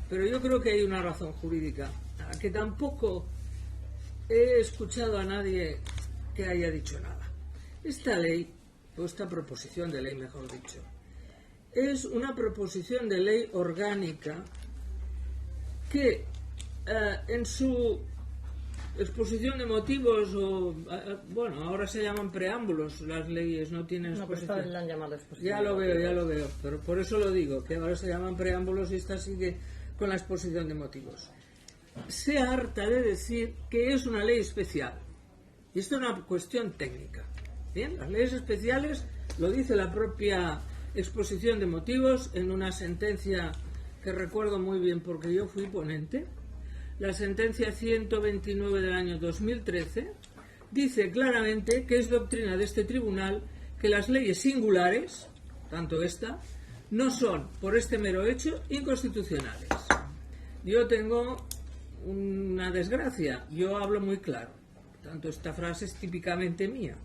Pero yo creo que hay una razón jurídica, que tampoco he escuchado a nadie que haya dicho nada. Esta ley, o esta proposición de ley, mejor dicho, es una proposición de ley orgánica que en su exposición de motivos, bueno, ahora se llaman preámbulos las leyes, no tienen exposición. No, la han llamado exposición. Ya lo veo, pero por eso lo digo, que ahora se llaman preámbulos y esta sigue con la exposición de motivos. Se harta de decir que es una ley especial. Y esto es una cuestión técnica. Bien, las leyes especiales lo dice la propia exposición de motivos en una sentencia que recuerdo muy bien porque yo fui ponente. La sentencia 129 del año 2013 dice claramente que es doctrina de este tribunal que las leyes singulares, tanto esta, no son, por este mero hecho, inconstitucionales. Yo tengo una desgracia, yo hablo muy claro, tanto esta frase es típicamente mía.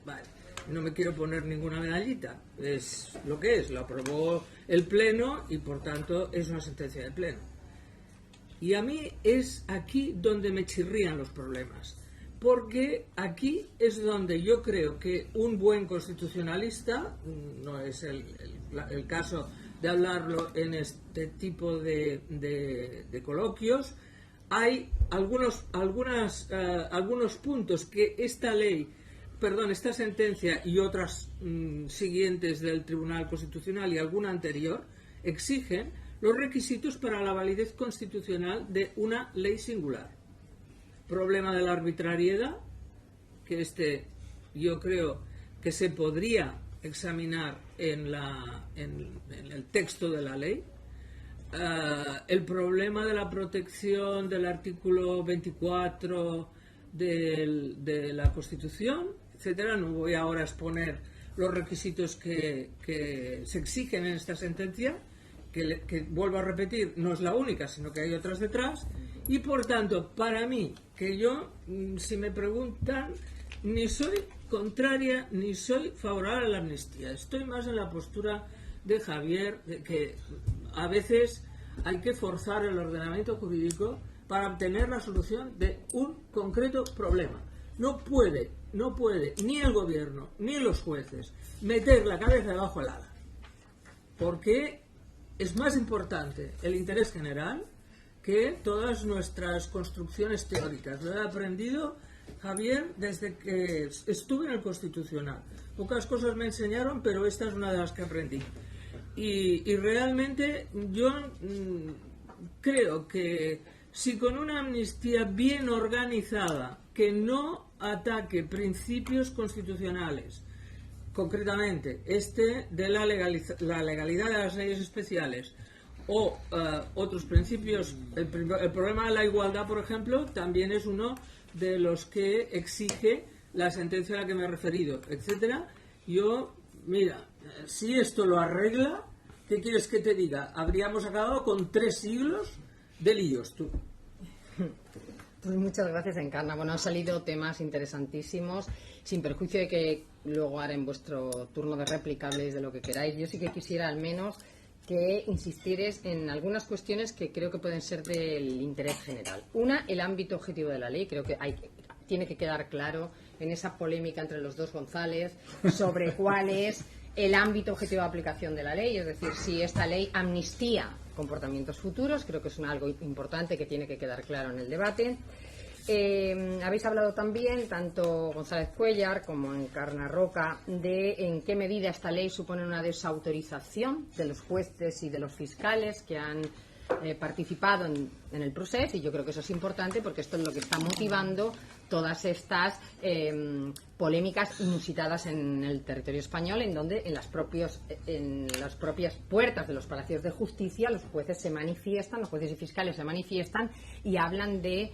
Vale, no me quiero poner ninguna medallita, es lo que es, lo aprobó el Pleno y por tanto es una sentencia del Pleno. Y a mí es aquí donde me chirrían los problemas, porque aquí es donde yo creo que un buen constitucionalista, no es el caso de hablarlo en este tipo de coloquios, hay algunos puntos que esta sentencia y otras siguientes del Tribunal Constitucional y alguna anterior exigen los requisitos para la validez constitucional de una ley singular. Problema de la arbitrariedad, que yo creo que se podría examinar en el texto de la ley. El problema de la protección del artículo 24 de la Constitución, etcétera. No voy ahora a exponer los requisitos que se exigen en esta sentencia, que vuelvo a repetir, no es la única, sino que hay otras detrás, y por tanto, para mí, que yo, si me preguntan, ni soy contraria ni soy favorable a la amnistía. Estoy más en la postura de Javier, de que a veces hay que forzar el ordenamiento jurídico para obtener la solución de un concreto problema. No puede ni el gobierno ni los jueces meter la cabeza debajo del ala, porque es más importante el interés general que todas nuestras construcciones teóricas. Lo he aprendido, Javier, desde que estuve en el Constitucional. Pocas cosas me enseñaron, pero esta es una de las que aprendí. Y realmente yo creo que si con una amnistía bien organizada, que no ataque principios constitucionales, concretamente de la legalidad de las leyes especiales o otros principios, el problema de la igualdad, por ejemplo, también es uno de los que exige la sentencia a la que me he referido, etcétera. Yo, mira, si esto lo arregla, ¿qué quieres que te diga? Habríamos acabado con 3 siglos de líos, tú. Pues muchas gracias, Encarna. Bueno, han salido temas interesantísimos, sin perjuicio de que luego haré en vuestro turno de réplica habléis de lo que queráis. Yo sí que quisiera al menos que insistieres en algunas cuestiones que creo que pueden ser del interés general. Una, el ámbito objetivo de la ley. Creo que tiene que quedar claro en esa polémica entre los dos González sobre cuál es el ámbito objetivo de aplicación de la ley, es decir, si esta ley amnistía comportamientos futuros. Creo que es algo importante que tiene que quedar claro en el debate. Habéis hablado también, tanto González Cuéllar como Encarna Roca, de en qué medida esta ley supone una desautorización de los jueces y de los fiscales que han participado en el proceso, y yo creo que eso es importante porque esto es lo que está motivando todas estas polémicas inusitadas en el territorio español, en donde en las propias puertas de los palacios de justicia los jueces se manifiestan, los jueces y fiscales se manifiestan y hablan de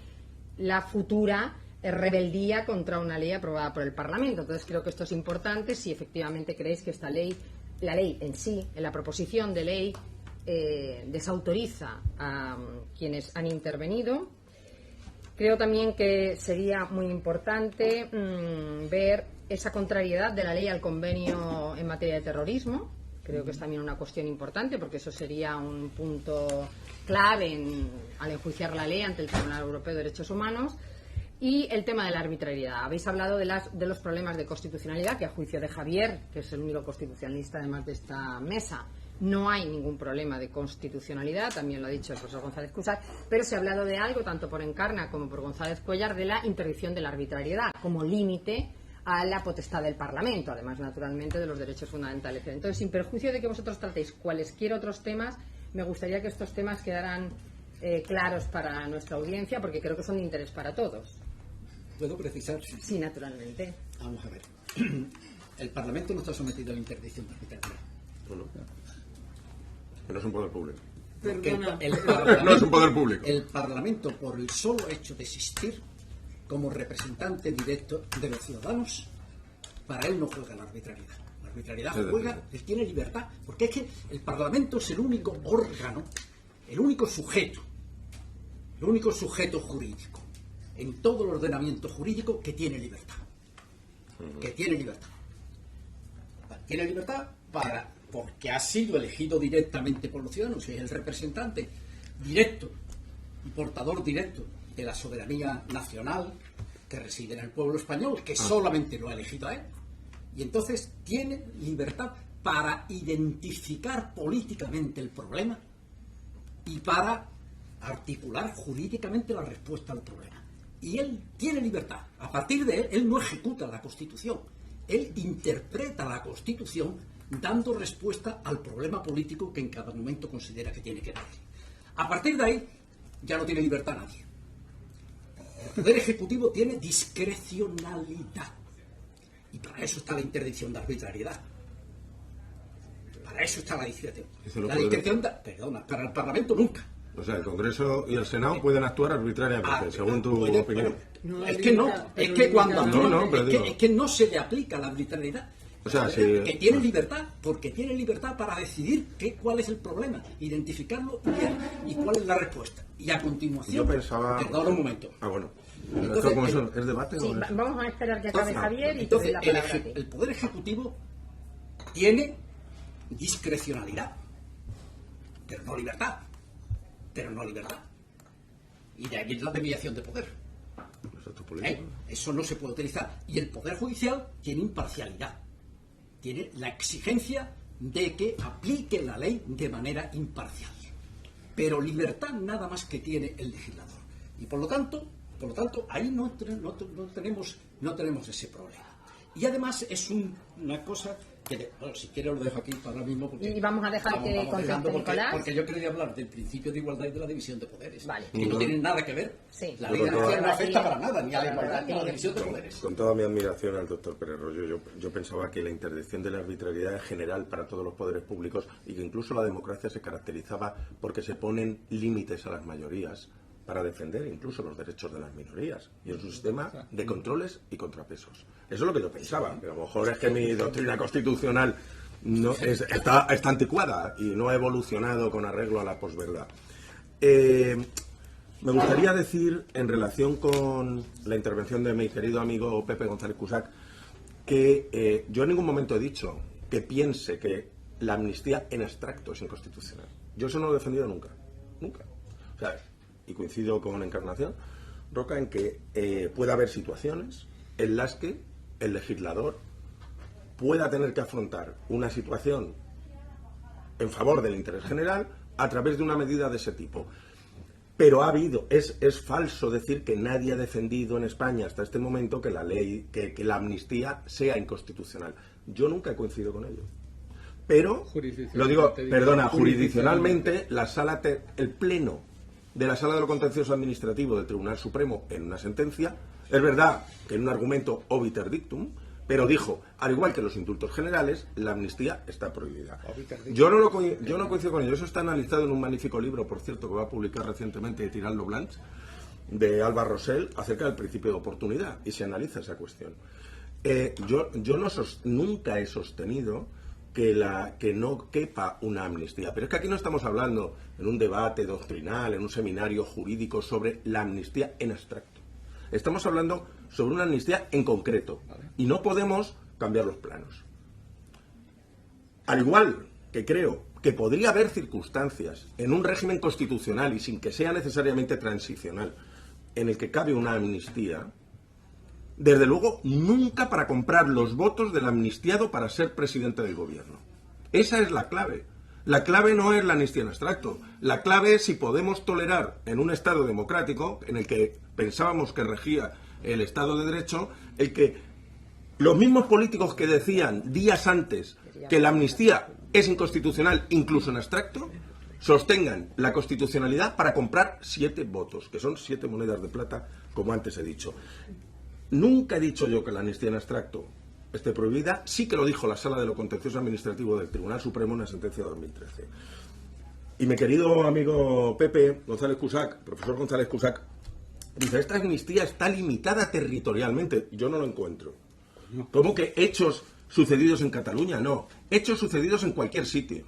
la futura rebeldía contra una ley aprobada por el Parlamento. Entonces creo que esto es importante. Si efectivamente creéis que esta ley, la ley en sí, en la proposición de ley, desautoriza a quienes han intervenido. Creo también que sería muy importante ver esa contrariedad de la ley al convenio en materia de terrorismo. Creo que es también una cuestión importante, porque eso sería un punto clave al enjuiciar la ley ante el Tribunal Europeo de Derechos Humanos. Y el tema de la arbitrariedad. Habéis hablado de los problemas de constitucionalidad, que a juicio de Javier, que es el único constitucionalista además de esta mesa, no hay ningún problema de constitucionalidad, también lo ha dicho el profesor González Cusack, pero se ha hablado de algo, tanto por Encarna como por González Cuéllar, de la interdicción de la arbitrariedad como límite a la potestad del Parlamento, además, naturalmente, de los derechos fundamentales. Entonces, sin perjuicio de que vosotros tratéis cualesquiera otros temas, me gustaría que estos temas quedaran claros para nuestra audiencia, porque creo que son de interés para todos. ¿Puedo precisar? Sí, naturalmente. Vamos a ver. El Parlamento no está sometido a la interdicción de arbitrariedad. No es un poder público. Perdona. No es un poder público. El Parlamento, por el solo hecho de existir como representante directo de los ciudadanos, para él no juega la arbitrariedad. La arbitrariedad juega, él tiene libertad, porque es que el Parlamento es el único órgano, el único sujeto jurídico en todo el ordenamiento jurídico que tiene libertad. Que tiene libertad. Tiene libertad porque ha sido elegido directamente por los ciudadanos, es el representante directo y portador directo de la soberanía nacional que reside en el pueblo español, que solamente lo ha elegido a él. Y entonces tiene libertad para identificar políticamente el problema y para articular jurídicamente la respuesta al problema. Y él tiene libertad. A partir de él no ejecuta la Constitución. Él interpreta la Constitución dando respuesta al problema político que en cada momento considera que tiene que dar. A partir de ahí ya no tiene libertad nadie. El Poder Ejecutivo tiene discrecionalidad. Y para eso está la interdicción de arbitrariedad. Para eso está la discreción. La discreción, para el Parlamento nunca. O sea, el Congreso y el Senado pueden actuar arbitrariamente, según tu opinión. Es que no, es que cuando es que no se le aplica la arbitrariedad. O sea, que tiene libertad, porque tiene libertad para decidir cuál es el problema, identificarlo y cuál es la respuesta. Y a continuación, yo pensaba... Perdón un momento. Bueno. Entonces, ¿Es debate? Sí, vamos a esperar que acabe Javier y entonces, te doy la palabra a ti. el Poder Ejecutivo tiene discrecionalidad, pero no libertad. Y de ahí la desviación de poder. Eso no se puede utilizar. Y el Poder Judicial tiene imparcialidad. Tiene la exigencia de que aplique la ley de manera imparcial. Pero libertad nada más que tiene el legislador. Y por lo tanto ahí no tenemos ese problema. Y además es una cosa que, si quiere lo dejo aquí para ahora mismo. Y vamos a dejar que conteste Nicolás. Porque yo quería hablar del principio de igualdad y de la división de poderes. Vale. Que no tienen nada que ver. Sí. La ley de nación no afecta para nada, ni a la igualdad ni a la división de poderes. Con toda mi admiración al doctor Pérez Royo, yo pensaba que la interdicción de la arbitrariedad es general para todos los poderes públicos y que incluso la democracia se caracterizaba porque se ponen límites a las mayorías para defender incluso los derechos de las minorías. Y es un sistema de controles y contrapesos. Eso es lo que yo pensaba. Pero a lo mejor es que mi doctrina constitucional está anticuada y no ha evolucionado con arreglo a la posverdad. Me gustaría decir, en relación con la intervención de mi querido amigo Pepe González Cusack, que yo en ningún momento he dicho que piense que la amnistía en abstracto es inconstitucional. Yo eso no lo he defendido nunca. Nunca. O sea, y coincido con Encarnación Roca en que puede haber situaciones en las que el legislador pueda tener que afrontar una situación en favor del interés general a través de una medida de ese tipo. Pero es falso decir que nadie ha defendido en España hasta este momento que la ley, que la amnistía sea inconstitucional. Yo nunca he coincidido con ello. Pero, lo digo, jurisdiccionalmente, el Pleno de la Sala de lo Contencioso Administrativo del Tribunal Supremo, en una sentencia, es verdad que en un argumento obiter dictum, pero dijo, al igual que los indultos generales, la amnistía está prohibida. Yo no coincido con ello. Eso está analizado en un magnífico libro, por cierto, que va a publicar recientemente Tirant Leblanc, de Alba Rosell, acerca del principio de oportunidad, y se analiza esa cuestión. Yo nunca he sostenido que no quepa una amnistía. Pero es que aquí no estamos hablando en un debate doctrinal, en un seminario jurídico sobre la amnistía en abstracto. Estamos hablando sobre una amnistía en concreto. Y no podemos cambiar los planos. Al igual que creo que podría haber circunstancias en un régimen constitucional y sin que sea necesariamente transicional en el que cabe una amnistía, desde luego nunca para comprar los votos del amnistiado para ser presidente del gobierno. Esa es la clave. La clave no es la amnistía en abstracto. La clave es si podemos tolerar en un Estado democrático, en el que pensábamos que regía el Estado de Derecho, el que los mismos políticos que decían días antes que la amnistía es inconstitucional, incluso en abstracto, sostengan la constitucionalidad para comprar 7 votos, que son 7 monedas de plata, como antes he dicho. Nunca he dicho yo que la amnistía en abstracto esté prohibida, sí que lo dijo la Sala de lo Contencioso Administrativo del Tribunal Supremo en una sentencia de 2013. Y mi querido amigo Pepe González Cusac, profesor González Cusac, dice, esta amnistía está limitada territorialmente. Yo no lo encuentro. ¿Cómo que hechos sucedidos en Cataluña? No, hechos sucedidos en cualquier sitio.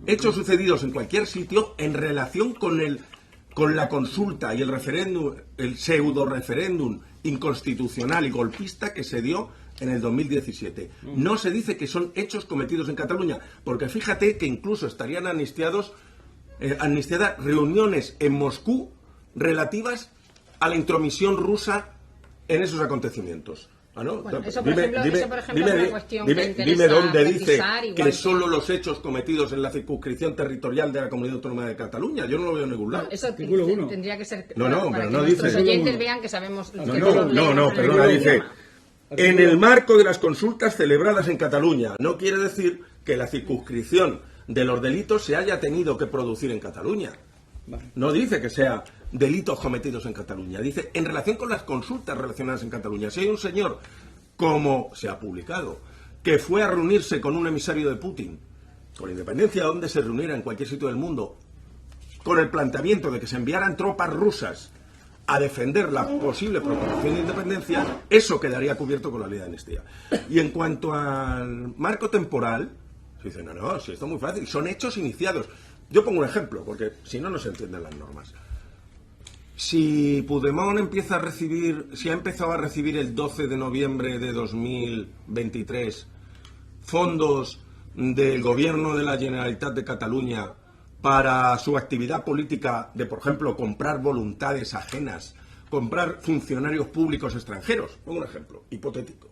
Hechos sucedidos en cualquier sitio en relación con la consulta y el referéndum, el pseudo-referéndum inconstitucional y golpista que se dio en el 2017. No se dice que son hechos cometidos en Cataluña, porque fíjate que incluso estarían amnistiadas reuniones en Moscú relativas a la intromisión rusa en esos acontecimientos. ¿Ah, no? Bueno, eso, por ejemplo, es una cuestión que interesa dime dónde dice precisar, que solo los hechos cometidos en la circunscripción territorial de la Comunidad Autónoma de Cataluña. Yo no lo veo en ningún lado. Eso tendría que ser no, para pero que no nuestros dice. oyentes vean que sabemos... Perdona, dice... En el marco de las consultas celebradas en Cataluña. No quiere decir que la circunscripción de los delitos se haya tenido que producir en Cataluña. No dice que sea delitos cometidos en Cataluña. Dice, en relación con las consultas relacionadas en Cataluña. Si hay un señor, como se ha publicado, que fue a reunirse con un emisario de Putin, con independencia de donde se reuniera en cualquier sitio del mundo, con el planteamiento de que se enviaran tropas rusas a defender la posible proclamación de independencia, eso quedaría cubierto con la ley de amnistía. Y en cuanto al marco temporal, se dice, no, si esto es muy fácil, son hechos iniciados. Yo pongo un ejemplo, porque si no, no se entienden las normas. Si Puigdemont si ha empezado a recibir el 12 de noviembre de 2023 fondos del gobierno de la Generalitat de Cataluña para su actividad política de, por ejemplo, comprar voluntades ajenas, comprar funcionarios públicos extranjeros, pongo un ejemplo hipotético.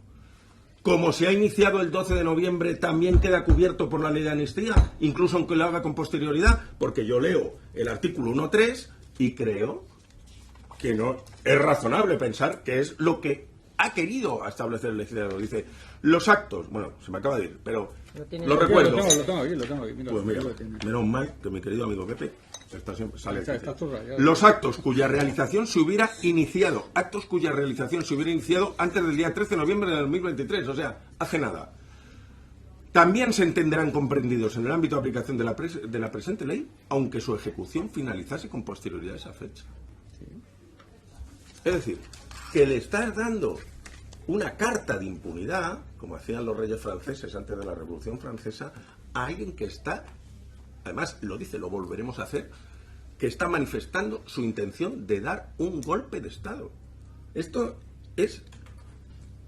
Como se ha iniciado el 12 de noviembre, también queda cubierto por la ley de amnistía, incluso aunque lo haga con posterioridad, porque yo leo el artículo 1.3 y creo que no es razonable pensar que es lo que ha querido establecer el legislador. Dice, los actos, bueno, se me acaba de ir, pero lo recuerdo. Lo tengo aquí. Mira, pues mira, menos mal que mi querido amigo Pepe sale. Está los actos cuya realización se hubiera iniciado, antes del día 13 de noviembre de 2023, o sea, hace nada. También se entenderán comprendidos en el ámbito de aplicación de la presente ley, aunque su ejecución finalizase con posterioridad a esa fecha. Es decir, que le estás dando una carta de impunidad, como hacían los reyes franceses antes de la Revolución Francesa, a alguien que está, además lo dice, lo volveremos a hacer, que está manifestando su intención de dar un golpe de Estado. Esto es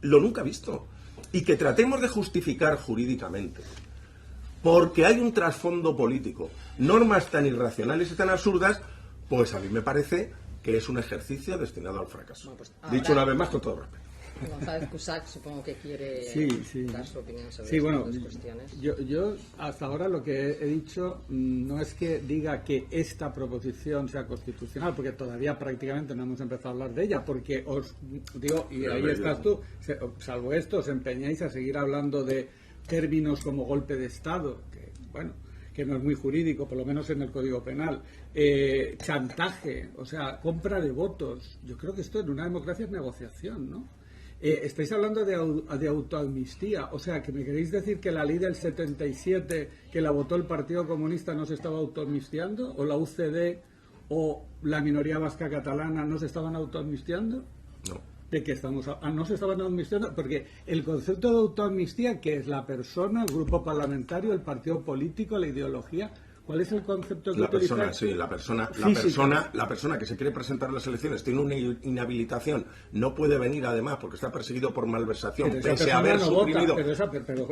lo nunca visto. Y que tratemos de justificar jurídicamente, porque hay un trasfondo político, normas tan irracionales y tan absurdas, pues a mí me parece que es un ejercicio destinado al fracaso. Bueno, pues dicho una vez más, con todo respeto. González Cusac supongo que quiere dar su opinión sobre estas dos cuestiones. Yo hasta ahora lo que he dicho no es que diga que esta proposición sea constitucional, porque todavía prácticamente no hemos empezado a hablar de ella, porque os digo, y ahí estás tú, salvo esto, os empeñáis a seguir hablando de términos como golpe de Estado, que bueno, que no es muy jurídico, por lo menos en el Código Penal, chantaje, o sea, compra de votos. Yo creo que esto en una democracia es negociación, ¿no? Estáis hablando de autoamnistía, o sea, que me queréis decir que la ley del 77 que la votó el Partido Comunista no se estaba autoamnistiando, o la UCD o la minoría vasca catalana no se estaban autoamnistiando. No. ¿De qué estamos? No se estaban autoamnistiando, porque el concepto de autoamnistía, que es la persona, el grupo parlamentario, el partido político, la ideología, ¿Cuál es el concepto que La persona, utilizáis? sí, Física. la persona que se quiere presentar a las elecciones tiene una inhabilitación, no puede venir además porque está perseguido por malversación, Pero esa pese a persona haber no vota, suprimido, pero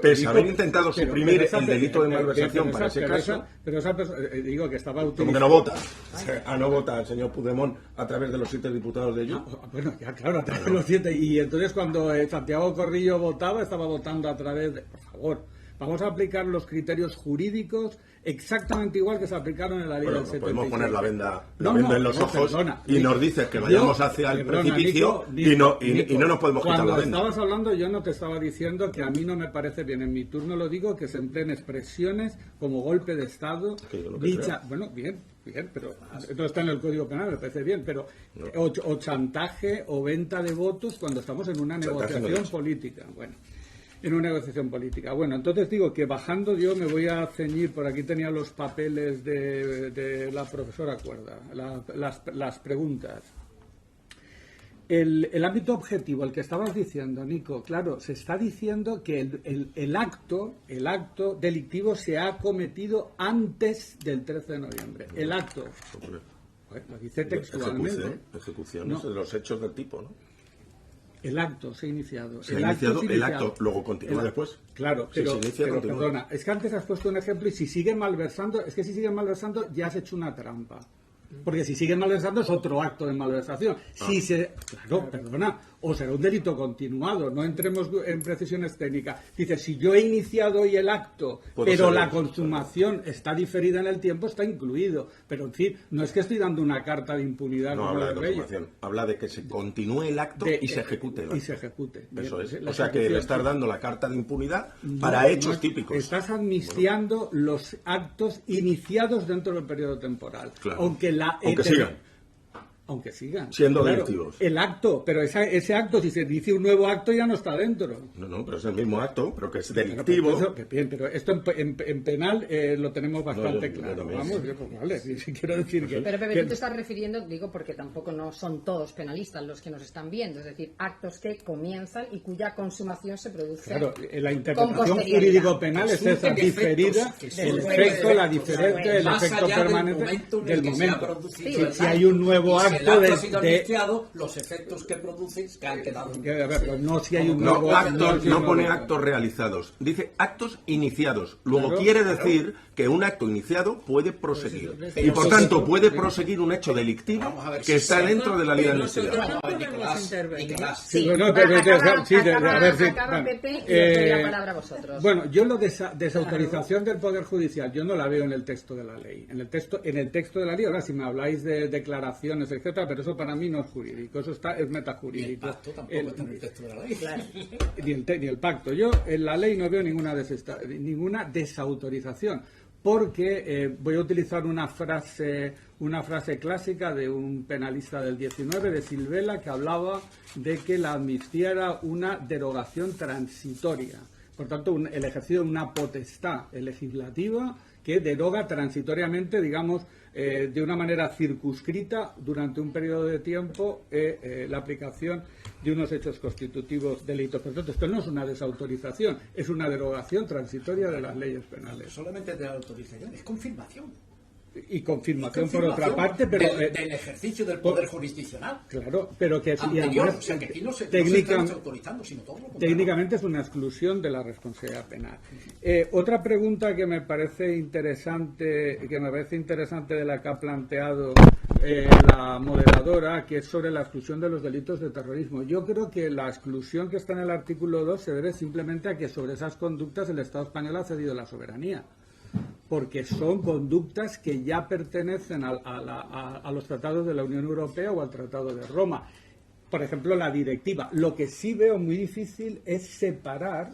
pese a haber digo, intentado suprimir el delito de malversación para ese caso. Pero esa persona, digo que estaba Como utilizando... que no vota. No vota el señor Puigdemont a través de los 7 diputados de ellos. Bueno, ya claro, a través de los 7. Y entonces cuando Santiago Corrillo votaba, estaba votando a través de... Por favor, vamos a aplicar los criterios jurídicos exactamente igual que se aplicaron en la ley Bueno, del nos 77. podemos poner la venda No, en los ojos perdona, y Nico, nos dices que vayamos yo- hacia el perdona, precipicio Nico, y no nos podemos quitar la Cuando venda. estabas hablando, yo no te estaba diciendo que a mí no me parece bien. En mi turno lo digo, que se empleen expresiones como golpe de Estado, Que yo lo que dicha... creo. Bueno, bien, pero no está en el Código Penal, me parece bien, pero o chantaje o venta de votos cuando estamos en una Chantaje no negociación es. política. Bueno, en una negociación política. Bueno, entonces digo que bajando yo me voy a ceñir, por aquí tenía los papeles de la profesora Cuerda, las preguntas. El ámbito objetivo, el que estabas diciendo, Nico, claro, se está diciendo que el acto delictivo se ha cometido antes del 13 de noviembre. El acto, bueno, lo dice textualmente. Ejecuciones No. de los hechos del tipo, ¿no? El acto se ha iniciado. Se ha iniciado el acto, luego continúa después. Claro, Sí, pero, se inicia, pero continúa. perdona, es que antes has puesto un ejemplo y si siguen malversando, es que si siguen malversando ya has hecho una trampa. Porque si siguen malversando es otro acto de malversación. Claro, perdona, o será un delito continuado, no entremos en precisiones técnicas. Dice, si yo he iniciado hoy el acto, Puedo pero ser la yo. consumación está diferida en el tiempo, está incluido. Pero en fin, no es que estoy dando una carta de impunidad No como habla la de Reyes. consumación, habla de que se continúe el acto y se ejecute el acto. Y se ejecute. Eso Bien, es. la O sea que le ejecución. estás dando la carta de impunidad No, para hechos no, típicos. Estás amnistiando los actos iniciados dentro del periodo temporal. Claro. Aunque sigan. Aunque sigan. Siendo Claro, delictivos. El acto, pero ese acto, si se dice un nuevo acto, ya no está dentro. No, pero es el mismo acto, pero que es Pero, delictivo. pero esto en penal lo tenemos bastante yo claro. también, Vamos, sí. yo, pues, vale, sí, quiero decir que... Pero Pepe, que- tú te estás refiriendo, digo, porque tampoco no son todos penalistas los que nos están viendo, es decir, actos que comienzan y cuya consumación se produce. Claro, la con interpretación posterioridad. jurídico-penal es esa Surgen diferida, efectos, el surgen efecto, la efectos, diferencia, el más efecto allá del permanente momento en el del que se ha momento. producido Sí, el Si hay un nuevo y si el acto ha sido de anunciado, los efectos que produce que han quedado. A ver, pero no si hay un No, nuevo acto. si hay no un pone nuevo- actos realizados, dice actos iniciados. Luego Claro, quiere decir que un acto iniciado puede proseguir. Y por sí, tanto sí, puede proseguir un hecho delictivo Vamos a ver que si está sí. dentro de la ley de amnistía. Nosotros Vamos a ver, no podemos intervenir. Nicolás. Sí, bueno, a ver, sí, acaba bueno, Pepe y os doy la palabra a vosotros. Bueno, yo lo de desautorización del Poder Judicial, yo no la veo en el texto de la ley. En el texto de la ley, ahora si me habláis de declaraciones, etcétera, pero eso para mí no es jurídico, eso es Y el metajurídico. pacto tampoco está en el texto de la ley. Ni el pacto. Yo en la ley no veo ninguna desautorización, porque voy a utilizar una frase clásica de un penalista del 19, de Silvela, que hablaba de que la amnistía era una derogación transitoria. Por tanto, el ejercicio de una potestad legislativa que deroga transitoriamente, digamos, de una manera circunscrita durante un periodo de tiempo la aplicación de unos hechos constitutivos delitos. Por tanto, esto no es una desautorización, es una derogación transitoria de las leyes penales. Solamente de la autorización, es confirmación. Y confirmación por otra parte, pero... del ejercicio del poder jurisdiccional. Claro, pero que... y Anterior, además, o sea que aquí no se técnica- está desautorizando, sino todo lo contrario. Técnicamente es una exclusión de la responsabilidad penal. Otra pregunta que me parece interesante de la que ha planteado la moderadora, que es sobre la exclusión de los delitos de terrorismo. Yo creo que la exclusión que está en el artículo 2 se debe simplemente a que sobre esas conductas el Estado español ha cedido la soberanía, porque son conductas que ya pertenecen a los tratados de la Unión Europea o al Tratado de Roma. Por ejemplo, la directiva. Lo que sí veo muy difícil es separar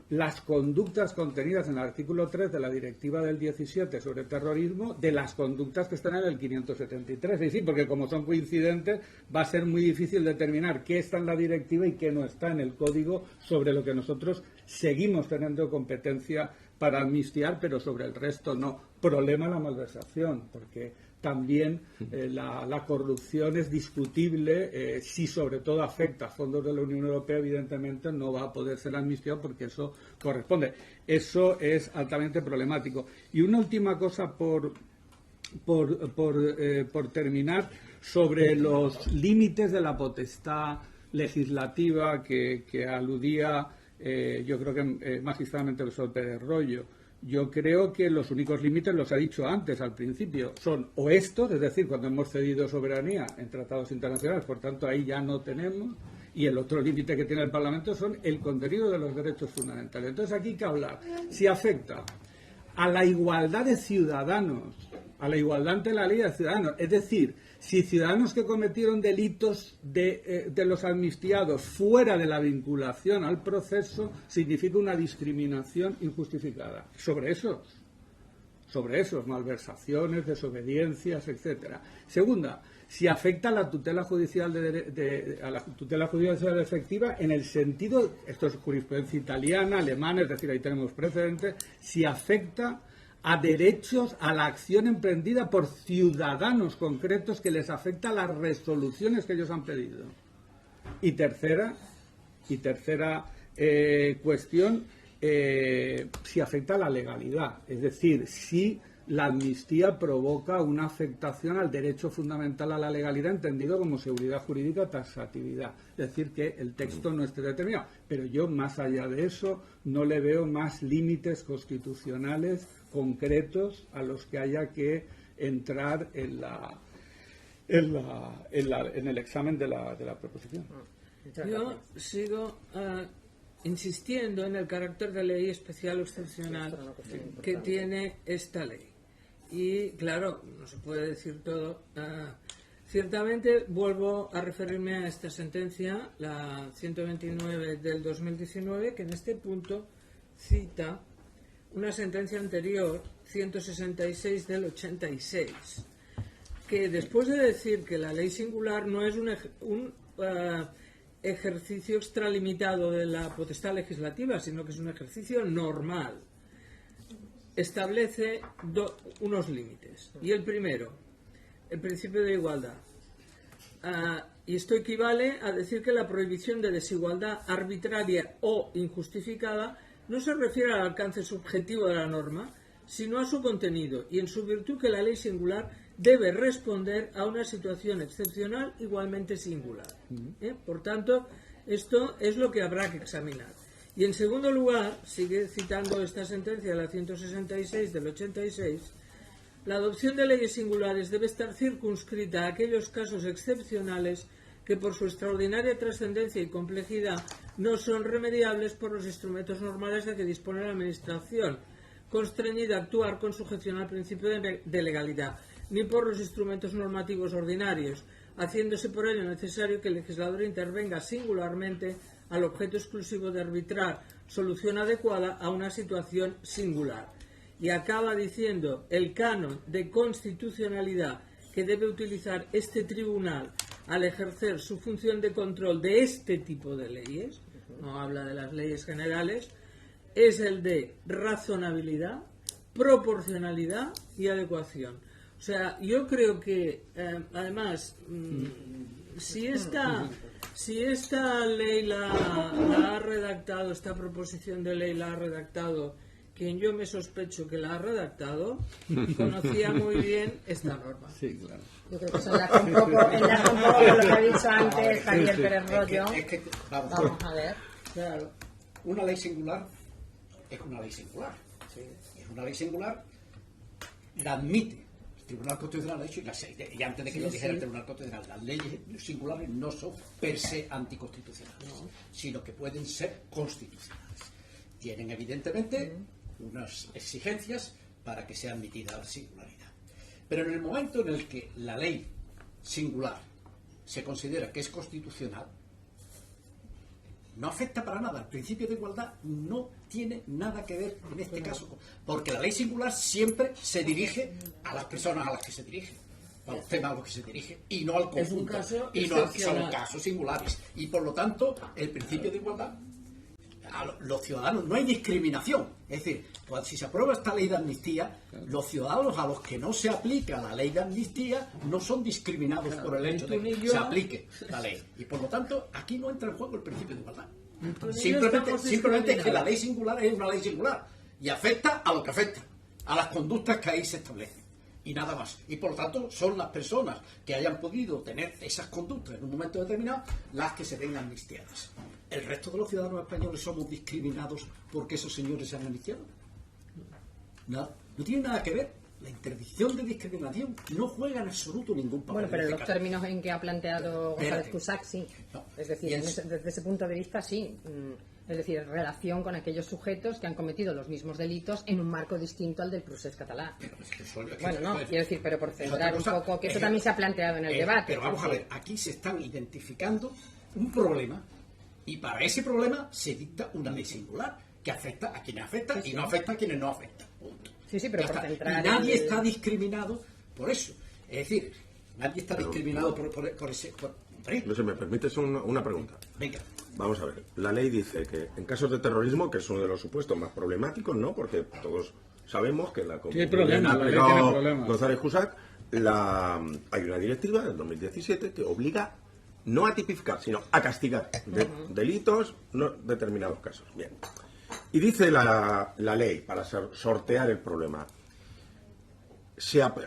las conductas contenidas en el artículo 3 de la directiva del 17 sobre terrorismo de las conductas que están en el 573. Y sí, porque como son coincidentes, va a ser muy difícil determinar qué está en la directiva y qué no está en el código, sobre lo que nosotros seguimos teniendo competencia para amnistiar, pero sobre el resto no. Problema la malversación, porque también la corrupción es discutible. Si sobre todo afecta a fondos de la Unión Europea, evidentemente no va a poder ser amnistiado porque eso corresponde. Eso es altamente problemático. Y una última cosa por terminar, sobre los límites de la potestad legislativa que aludía, yo creo que magistralmente el profesor Pérez Royo. Yo creo que los únicos límites, los ha dicho antes, al principio, son o estos, es decir, cuando hemos cedido soberanía en tratados internacionales, por tanto ahí ya no tenemos, y el otro límite que tiene el Parlamento son el contenido de los derechos fundamentales. Entonces aquí hay que hablar si afecta a la igualdad de ciudadanos, a la igualdad ante la ley de ciudadanos, es decir, si ciudadanos que cometieron delitos de los amnistiados fuera de la vinculación al proceso significa una discriminación injustificada. Sobre esos, malversaciones, desobediencias, etcétera. Segunda, si afecta a la tutela judicial a la tutela judicial efectiva en el sentido, esto es jurisprudencia italiana, alemana, es decir, ahí tenemos precedentes, si afecta a derechos, a la acción emprendida por ciudadanos concretos que les afecta a las resoluciones que ellos han pedido. Y tercera cuestión, si afecta a la legalidad, es decir, si la amnistía provoca una afectación al derecho fundamental a la legalidad, entendido como seguridad jurídica, taxatividad. Es decir, que el texto no esté determinado. Pero yo, más allá de eso, no le veo más límites constitucionales concretos a los que haya que entrar en el examen de la proposición. Yo sigo insistiendo en el carácter de ley especial o excepcional que tiene esta ley. Y claro, no se puede decir todo. Ciertamente vuelvo a referirme a esta sentencia, la 129 del 2019, que en este punto cita una sentencia anterior, 166 del 86, que después de decir que la ley singular no es un ejercicio extralimitado de la potestad legislativa, sino que es un ejercicio normal, establece unos límites. Y el primero, el principio de igualdad. Y esto equivale a decir que la prohibición de desigualdad arbitraria o injustificada no se refiere al alcance subjetivo de la norma, sino a su contenido, y en su virtud que la ley singular debe responder a una situación excepcional igualmente singular. Por tanto, esto es lo que habrá que examinar. Y en segundo lugar, sigue citando esta sentencia, la 166 del 86, la adopción de leyes singulares debe estar circunscrita a aquellos casos excepcionales que por su extraordinaria trascendencia y complejidad no son remediables por los instrumentos normales de que dispone la Administración, constreñida a actuar con sujeción al principio de legalidad, ni por los instrumentos normativos ordinarios, haciéndose por ello necesario que el legislador intervenga singularmente al objeto exclusivo de arbitrar solución adecuada a una situación singular. Y acaba diciendo el canon de constitucionalidad que debe utilizar este tribunal al ejercer su función de control de este tipo de leyes, no habla de las leyes generales, es el de razonabilidad, proporcionalidad y adecuación. O sea, yo creo que, además, si esta ley la ha redactado, esta proposición de ley la ha redactado quien yo me sospecho que la ha redactado, conocía muy bien esta norma. Sí, claro. Yo creo que eso enlaza un poco con lo que ha dicho antes Javier Pérez Royo. Vamos a ver. Claro. Una ley singular es una ley singular. ¿Sí? Es una ley singular, la admite el Tribunal Constitucional, de hecho, y antes de que lo dijera el Tribunal Constitucional, las leyes singulares no son per se anticonstitucionales, sino que pueden ser constitucionales. Tienen, evidentemente, unas exigencias para que sea admitida la singularidad. Pero en el momento en el que la ley singular se considera que es constitucional, no afecta para nada. El principio de igualdad no tiene nada que ver en este caso, porque la ley singular siempre se dirige a las personas a las que se dirige, a los temas a los que se dirige, y no al conjunto, y no son casos singulares. Y por lo tanto, el principio de igualdad, los ciudadanos, no hay discriminación. Es decir, pues, si se aprueba esta ley de amnistía, los ciudadanos a los que no se aplica la ley de amnistía no son discriminados por el hecho de que se aplique la ley. Y por lo tanto, aquí no entra en juego el principio de igualdad. Simplemente es que la ley singular es una ley singular y afecta a lo que afecta, a las conductas que ahí se establecen. Y nada más. Y por lo tanto son las personas que hayan podido tener esas conductas en un momento determinado las que se ven amnistiadas. ¿El resto de los ciudadanos españoles somos discriminados porque esos señores se han amnistiado? Nada. No tiene nada que ver. La interdicción de discriminación no juega en absoluto ningún papel. Bueno, pero en los caso. términos en que ha planteado González Cusack, sí. No. Es decir, desde ese punto de vista, sí. Es decir, en relación con aquellos sujetos que han cometido los mismos delitos en un marco distinto al del procés catalán. Bueno, no, quiero decir, pero por centrar un poco, que eso también se ha planteado en el debate. Pero vamos a ver, aquí se están identificando un problema y para ese problema se dicta una ley singular que afecta a quienes afecta y no afecta a quienes no afectan. Punto. Sí, pero por centrar... Y nadie está discriminado por eso. Es decir, nadie está discriminado por ese... No sé, ¿me permites una pregunta? Venga. Vamos a ver, la ley dice que en casos de terrorismo, que es uno de los supuestos más problemáticos, ¿no? Porque todos sabemos que la Sí, hay problema, la ley tiene problemas. González Cusack, hay una directiva del 2017 que obliga no a tipificar, sino a castigar delitos, no determinados casos. Bien. Y dice la ley, para sortear el problema,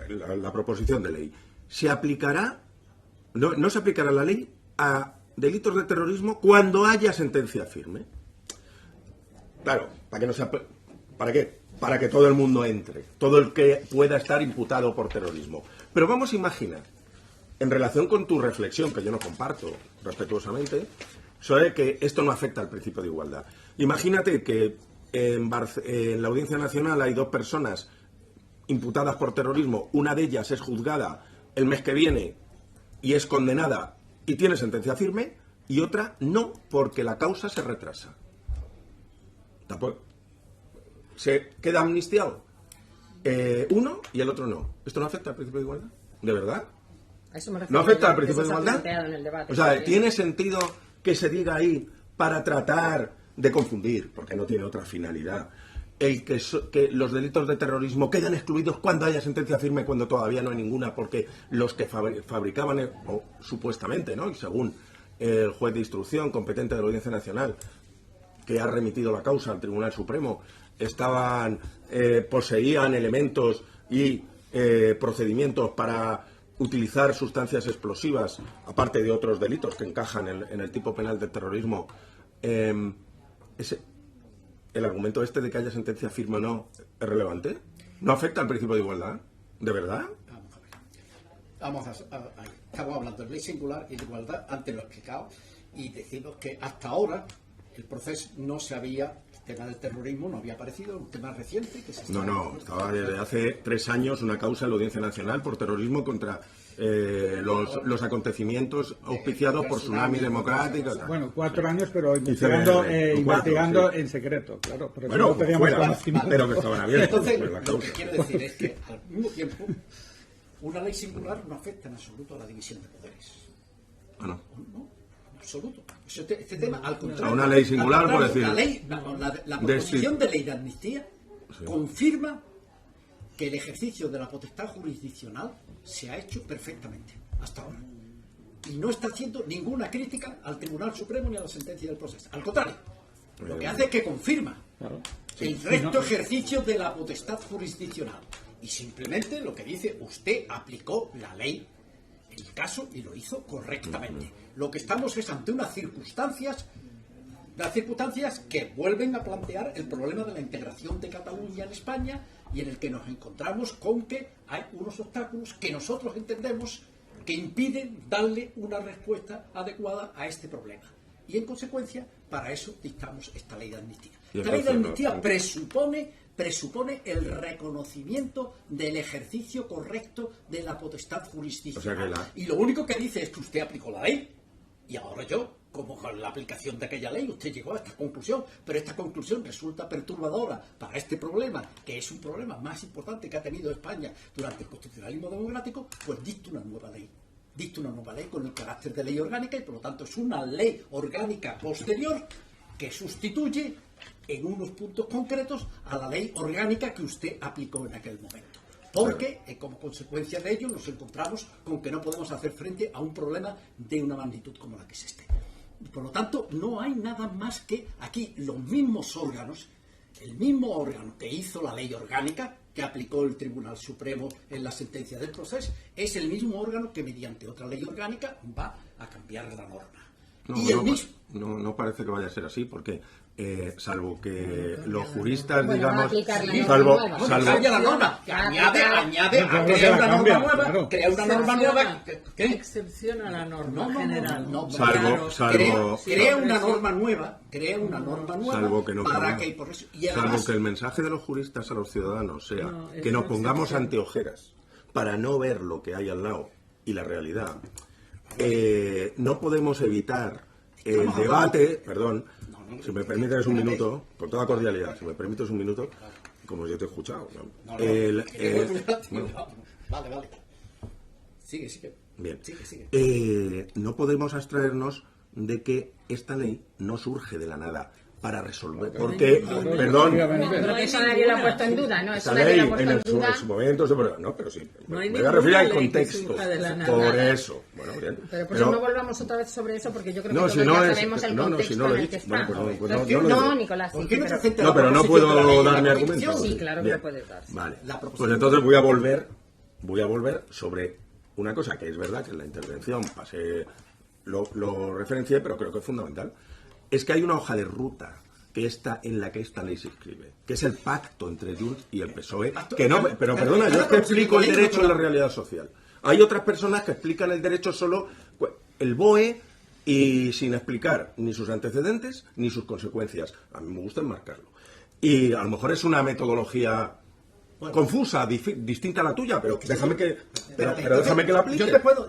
la proposición de ley, se aplicará, no se aplicará la ley a delitos de terrorismo cuando haya sentencia firme. Claro, ¿para qué? Para que todo el mundo entre, todo el que pueda estar imputado por terrorismo. Pero vamos a imaginar, en relación con tu reflexión, que yo no comparto respetuosamente, sobre que esto no afecta al principio de igualdad. Imagínate que en la Audiencia Nacional hay 2 personas imputadas por terrorismo, una de ellas es juzgada el mes que viene y es condenada y tiene sentencia firme, y otra no, porque la causa se retrasa. Se queda amnistiado uno y el otro no. ¿Esto no afecta al principio de igualdad? ¿De verdad? A eso me refiero. ¿No afecta yo, al principio de eso se ha igualdad? planteado en el debate. O sea, ¿tiene sentido que se diga ahí para tratar de confundir, porque no tiene otra finalidad, que los delitos de terrorismo quedan excluidos cuando haya sentencia firme, cuando todavía no hay ninguna, porque los que fabricaban, o supuestamente, ¿no? Y según el juez de instrucción competente de la Audiencia Nacional, que ha remitido la causa al Tribunal Supremo, poseían elementos y procedimientos para utilizar sustancias explosivas, aparte de otros delitos que encajan en el tipo penal del terrorismo. ¿El argumento de que haya sentencia firme o no es relevante? ¿No afecta al principio de igualdad? ¿De verdad? Vamos a estamos hablando de ley singular y de igualdad, antes lo he explicado, y decimos que hasta ahora el proceso no se había, el tema del terrorismo no había aparecido, un tema reciente que se estaba desde hace 3 años una causa en la Audiencia Nacional por terrorismo contra los acontecimientos auspiciados por Tsunami Democrática. Bueno, 4 años, pero investigando en secreto, claro. Por eso no teníamos conocimiento. Pero que estaban abiertos. Entonces, lo que quiero decir es que al mismo tiempo una ley singular no afecta en absoluto a la división de poderes. No, en absoluto. Este tema, al contrario. A una ley singular, por decir. La proposición de ley de amnistía confirma que el ejercicio de la potestad jurisdiccional se ha hecho perfectamente hasta ahora. Y no está haciendo ninguna crítica al Tribunal Supremo ni a la sentencia del proceso. Al contrario, lo que hace es que confirma el recto ejercicio de la potestad jurisdiccional. Y simplemente lo que dice, usted aplicó la ley en el caso y lo hizo correctamente. Lo que estamos es ante unas circunstancias que vuelven a plantear el problema de la integración de Cataluña en España, y en el que nos encontramos con que hay unos obstáculos que nosotros entendemos que impiden darle una respuesta adecuada a este problema. Y en consecuencia, para eso dictamos esta ley de amnistía. Esta ley de amnistía presupone el reconocimiento del ejercicio correcto de la potestad jurisdiccional. Y lo único que dice es que usted aplicó la ley, y ahora yo, como con la aplicación de aquella ley, usted llegó a esta conclusión, pero esta conclusión resulta perturbadora para este problema, que es un problema más importante que ha tenido España durante el constitucionalismo democrático, pues dicta una nueva ley. Dicta una nueva ley con el carácter de ley orgánica, y por lo tanto es una ley orgánica posterior que sustituye en unos puntos concretos a la ley orgánica que usted aplicó en aquel momento. Porque, como consecuencia de ello, nos encontramos con que no podemos hacer frente a un problema de una magnitud como la que es este. Por lo tanto, no hay nada más que aquí los mismos órganos, el mismo órgano que hizo la ley orgánica, que aplicó el Tribunal Supremo en la sentencia del proceso, es el mismo órgano que mediante otra ley orgánica va a cambiar la norma. No parece que vaya a ser así, porque salvo que los juristas, Bueno, digamos, va a aplicar la salvo, norma nueva. salvo, Cambia la norma, que añade, crea una norma nueva, crea una norma nueva, ¿qué? Excepciona la norma general. Crea una norma nueva, salvo que no para ponga- que por eso, y salvo además, que el mensaje de los juristas a los ciudadanos sea No, que nos eso pongamos excepción. anteojeras para no ver lo que hay al lado y la realidad. No podemos evitar el debate, perdón, si me permites un minuto, con toda cordialidad, si me permites un minuto, como yo te he escuchado. ¿no? Bueno, Vale. Sigue. bien. Sigue. No podemos abstraernos de que esta ley no surge de la nada para resolver, porque, perdón, Pero que eso nadie lo ha puesto en duda, ¿no? Eso esta nadie ley lo ha puesto en en duda. su momento, no, pero sí, No hay me voy a referir al ninguna ley que contexto, surja de la nada. por eso, bueno, bien. Pero por eso no volvamos otra vez sobre eso, porque yo creo que No, todos si no ya es- sabemos el no, contexto si no lo en he el que dicho. Bueno, está. pues no lo No, digo. Nicolás, sí, ¿Por qué no te pero- aceptas No, la pero no proposición de la puedo ley, dar mi la argumento. proposición? Sí, claro que Bien. lo puedes dar, sí. Vale. La proposición. Pues entonces voy a volver sobre una cosa que es verdad que en la intervención lo referencié, pero creo que es fundamental. Es que hay una hoja de ruta en la que esta ley se inscribe, que es el pacto entre Junts y el PSOE, que no, pero perdona, yo es que explico el derecho en la realidad social. Hay otras personas que explican el derecho solo el BOE y sin explicar ni sus antecedentes ni sus consecuencias. A mí me gusta enmarcarlo. Y a lo mejor es una metodología confusa, distinta a la tuya, pero déjame que la aplique.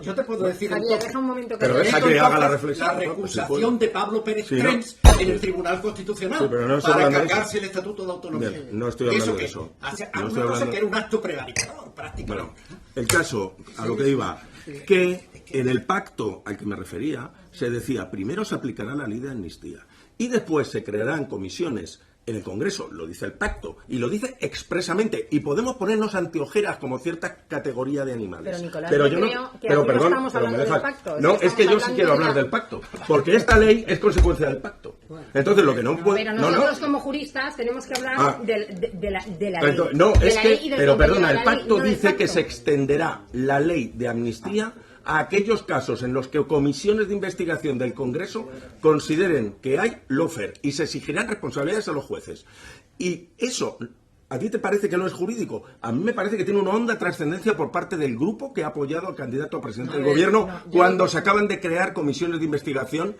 Yo te puedo decir Javier, entonces, deja un momento que Pero te- deja que haga la reflexión. la ¿no? Pues si recusación puede. de Pablo Pérez Sí, ¿no? Trens en el Tribunal Constitucional Sí, pero no estoy para hablando de cargarse eso. el Estatuto de Autonomía. Bien, no estoy ¿Y hablando de qué? eso. Hace No una estoy cosa hablando- que era un acto prevaricador, prácticamente. Bueno, el caso, a lo que iba, que en el pacto al que me refería se decía, primero se aplicará la ley de amnistía y después se crearán comisiones en el Congreso, lo dice el pacto, y lo dice expresamente, y podemos ponernos anteojeras como cierta categoría de animales. Pero, Nicolás, yo yo no, creo que pero aquí no perdón, estamos pero me hablando del dejas. pacto, No, es que estamos yo sí hablando quiero de hablar la- del pacto, porque esta ley es consecuencia del pacto. Entonces lo que no puede... Pero no, nosotros como juristas tenemos que hablar Ah. de la ley. No, De es la que, ley y del pero contenido perdona, de el la ley, pacto no del dice que pacto. se extenderá la ley de amnistía a aquellos casos en los que comisiones de investigación del Congreso consideren que hay lawfare y se exigirán responsabilidades a los jueces. Y eso, ¿a ti te parece que no es jurídico? A mí me parece que tiene una honda trascendencia por parte del grupo que ha apoyado al candidato a presidente del gobierno cuando se acaban de crear comisiones de investigación.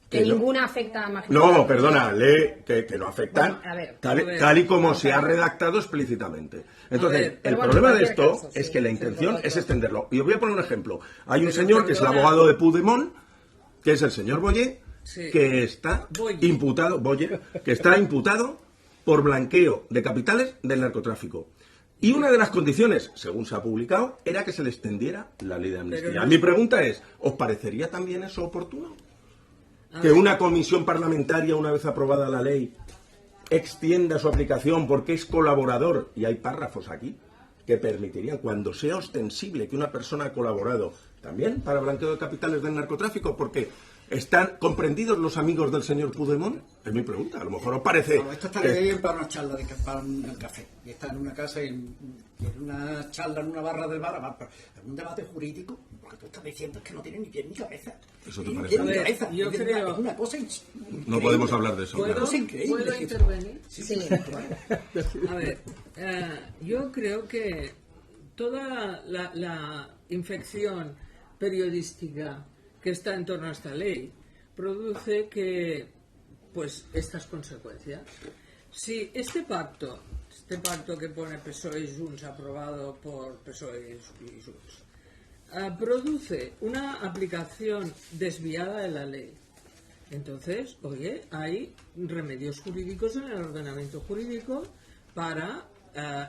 Que no- ninguna afecta a magistrados. no, perdona, lee que no afectan, Bueno, a ver. tal y como se ha redactado explícitamente. Entonces, ver, el pero bueno, problema en de cualquier esto caso, es sí, que la sí, intención por es otro. extenderlo. Y os voy a poner un ejemplo. Hay un Pero señor que es el perdona. abogado de Puigdemont, que es el señor Boyer, Sí. que está Boyer. imputado por blanqueo de capitales del narcotráfico. Y una de las condiciones, según se ha publicado, era que se le extendiera la ley de amnistía. Pero no- Mi pregunta es, ¿os parecería también eso oportuno? A Que ver. una comisión parlamentaria, una vez aprobada la ley, extienda su aplicación porque es colaborador, y hay párrafos aquí que permitirían, cuando sea ostensible que una persona ha colaborado, también para blanqueo de capitales del narcotráfico, porque están comprendidos los amigos del señor Puigdemont. Es mi pregunta, a lo mejor os parece... Bueno, esto está que- bien para una charla, para un café. Y está en una casa, en una charla, en una barra del bar, en un debate jurídico, porque tú estás diciendo que no tiene ni pie ni cabeza. Eso te Ni parece. pie ni A ver, cabeza. yo Es creo- una cosa No increíble. podemos hablar de eso. ¿Puedo, claro. Es increíble. ¿puedo intervenir? Sí. A ver, yo creo que toda la infección periodística que está en torno a esta ley produce que, pues, estas consecuencias. Si este pacto que pone PSOE y Junts, aprobado por PSOE y Junts, produce una aplicación desviada de la ley, entonces, oye, hay remedios jurídicos en el ordenamiento jurídico para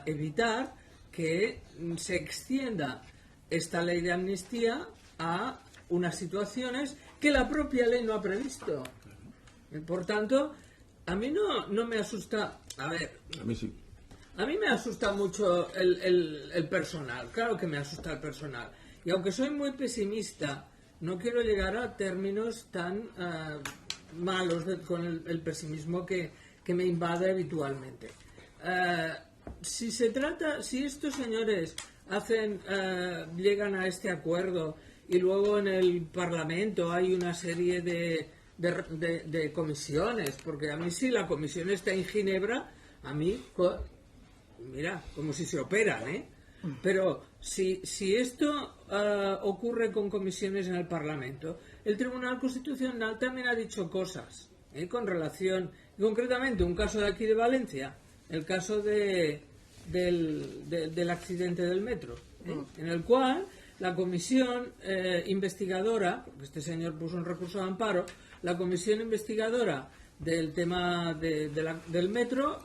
evitar que se extienda esta ley de amnistía a unas situaciones que la propia ley no ha previsto. Por tanto, A mí no me asusta. A ver, A mí sí. a mí me asusta mucho el personal. Claro que me asusta el personal. Y aunque soy muy pesimista, no quiero llegar a términos tan malos con el pesimismo que me invade habitualmente. Si estos señores llegan a este acuerdo y luego en el Parlamento hay una serie de comisiones, porque a mí si la comisión está en Ginebra, a mí, mira, como si se operan, ¿eh? Pero si esto ocurre con comisiones en el Parlamento, el Tribunal Constitucional también ha dicho cosas con relación, concretamente un caso de aquí de Valencia, el caso del accidente del metro, en el cual la comisión investigadora, porque este señor puso un recurso de amparo, la comisión investigadora del tema del metro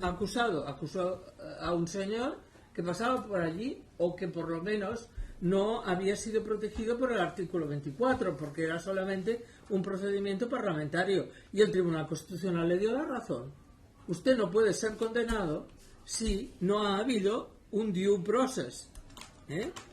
acusó a un señor que pasaba por allí o que por lo menos no había sido protegido por el artículo 24 porque era solamente un procedimiento parlamentario y el Tribunal Constitucional le dio la razón. Usted no puede ser condenado si no ha habido un due process.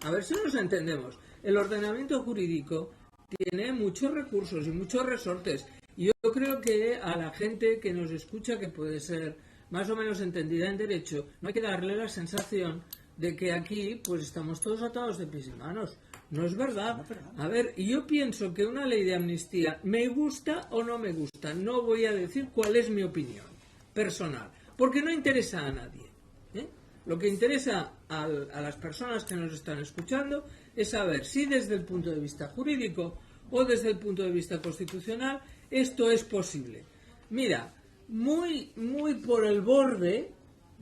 A ver si nos entendemos. El ordenamiento jurídico tiene muchos recursos y muchos resortes. Y yo creo que a la gente que nos escucha, que puede ser más o menos entendida en derecho, no hay que darle la sensación de que aquí pues estamos todos atados de pies y manos. No es verdad. A ver, yo pienso que una ley de amnistía me gusta o no me gusta. No voy a decir cuál es mi opinión personal, porque no interesa a nadie. Lo que interesa a las personas que nos están escuchando es saber si desde el punto de vista jurídico o desde el punto de vista constitucional esto es posible. Mira, muy por el borde,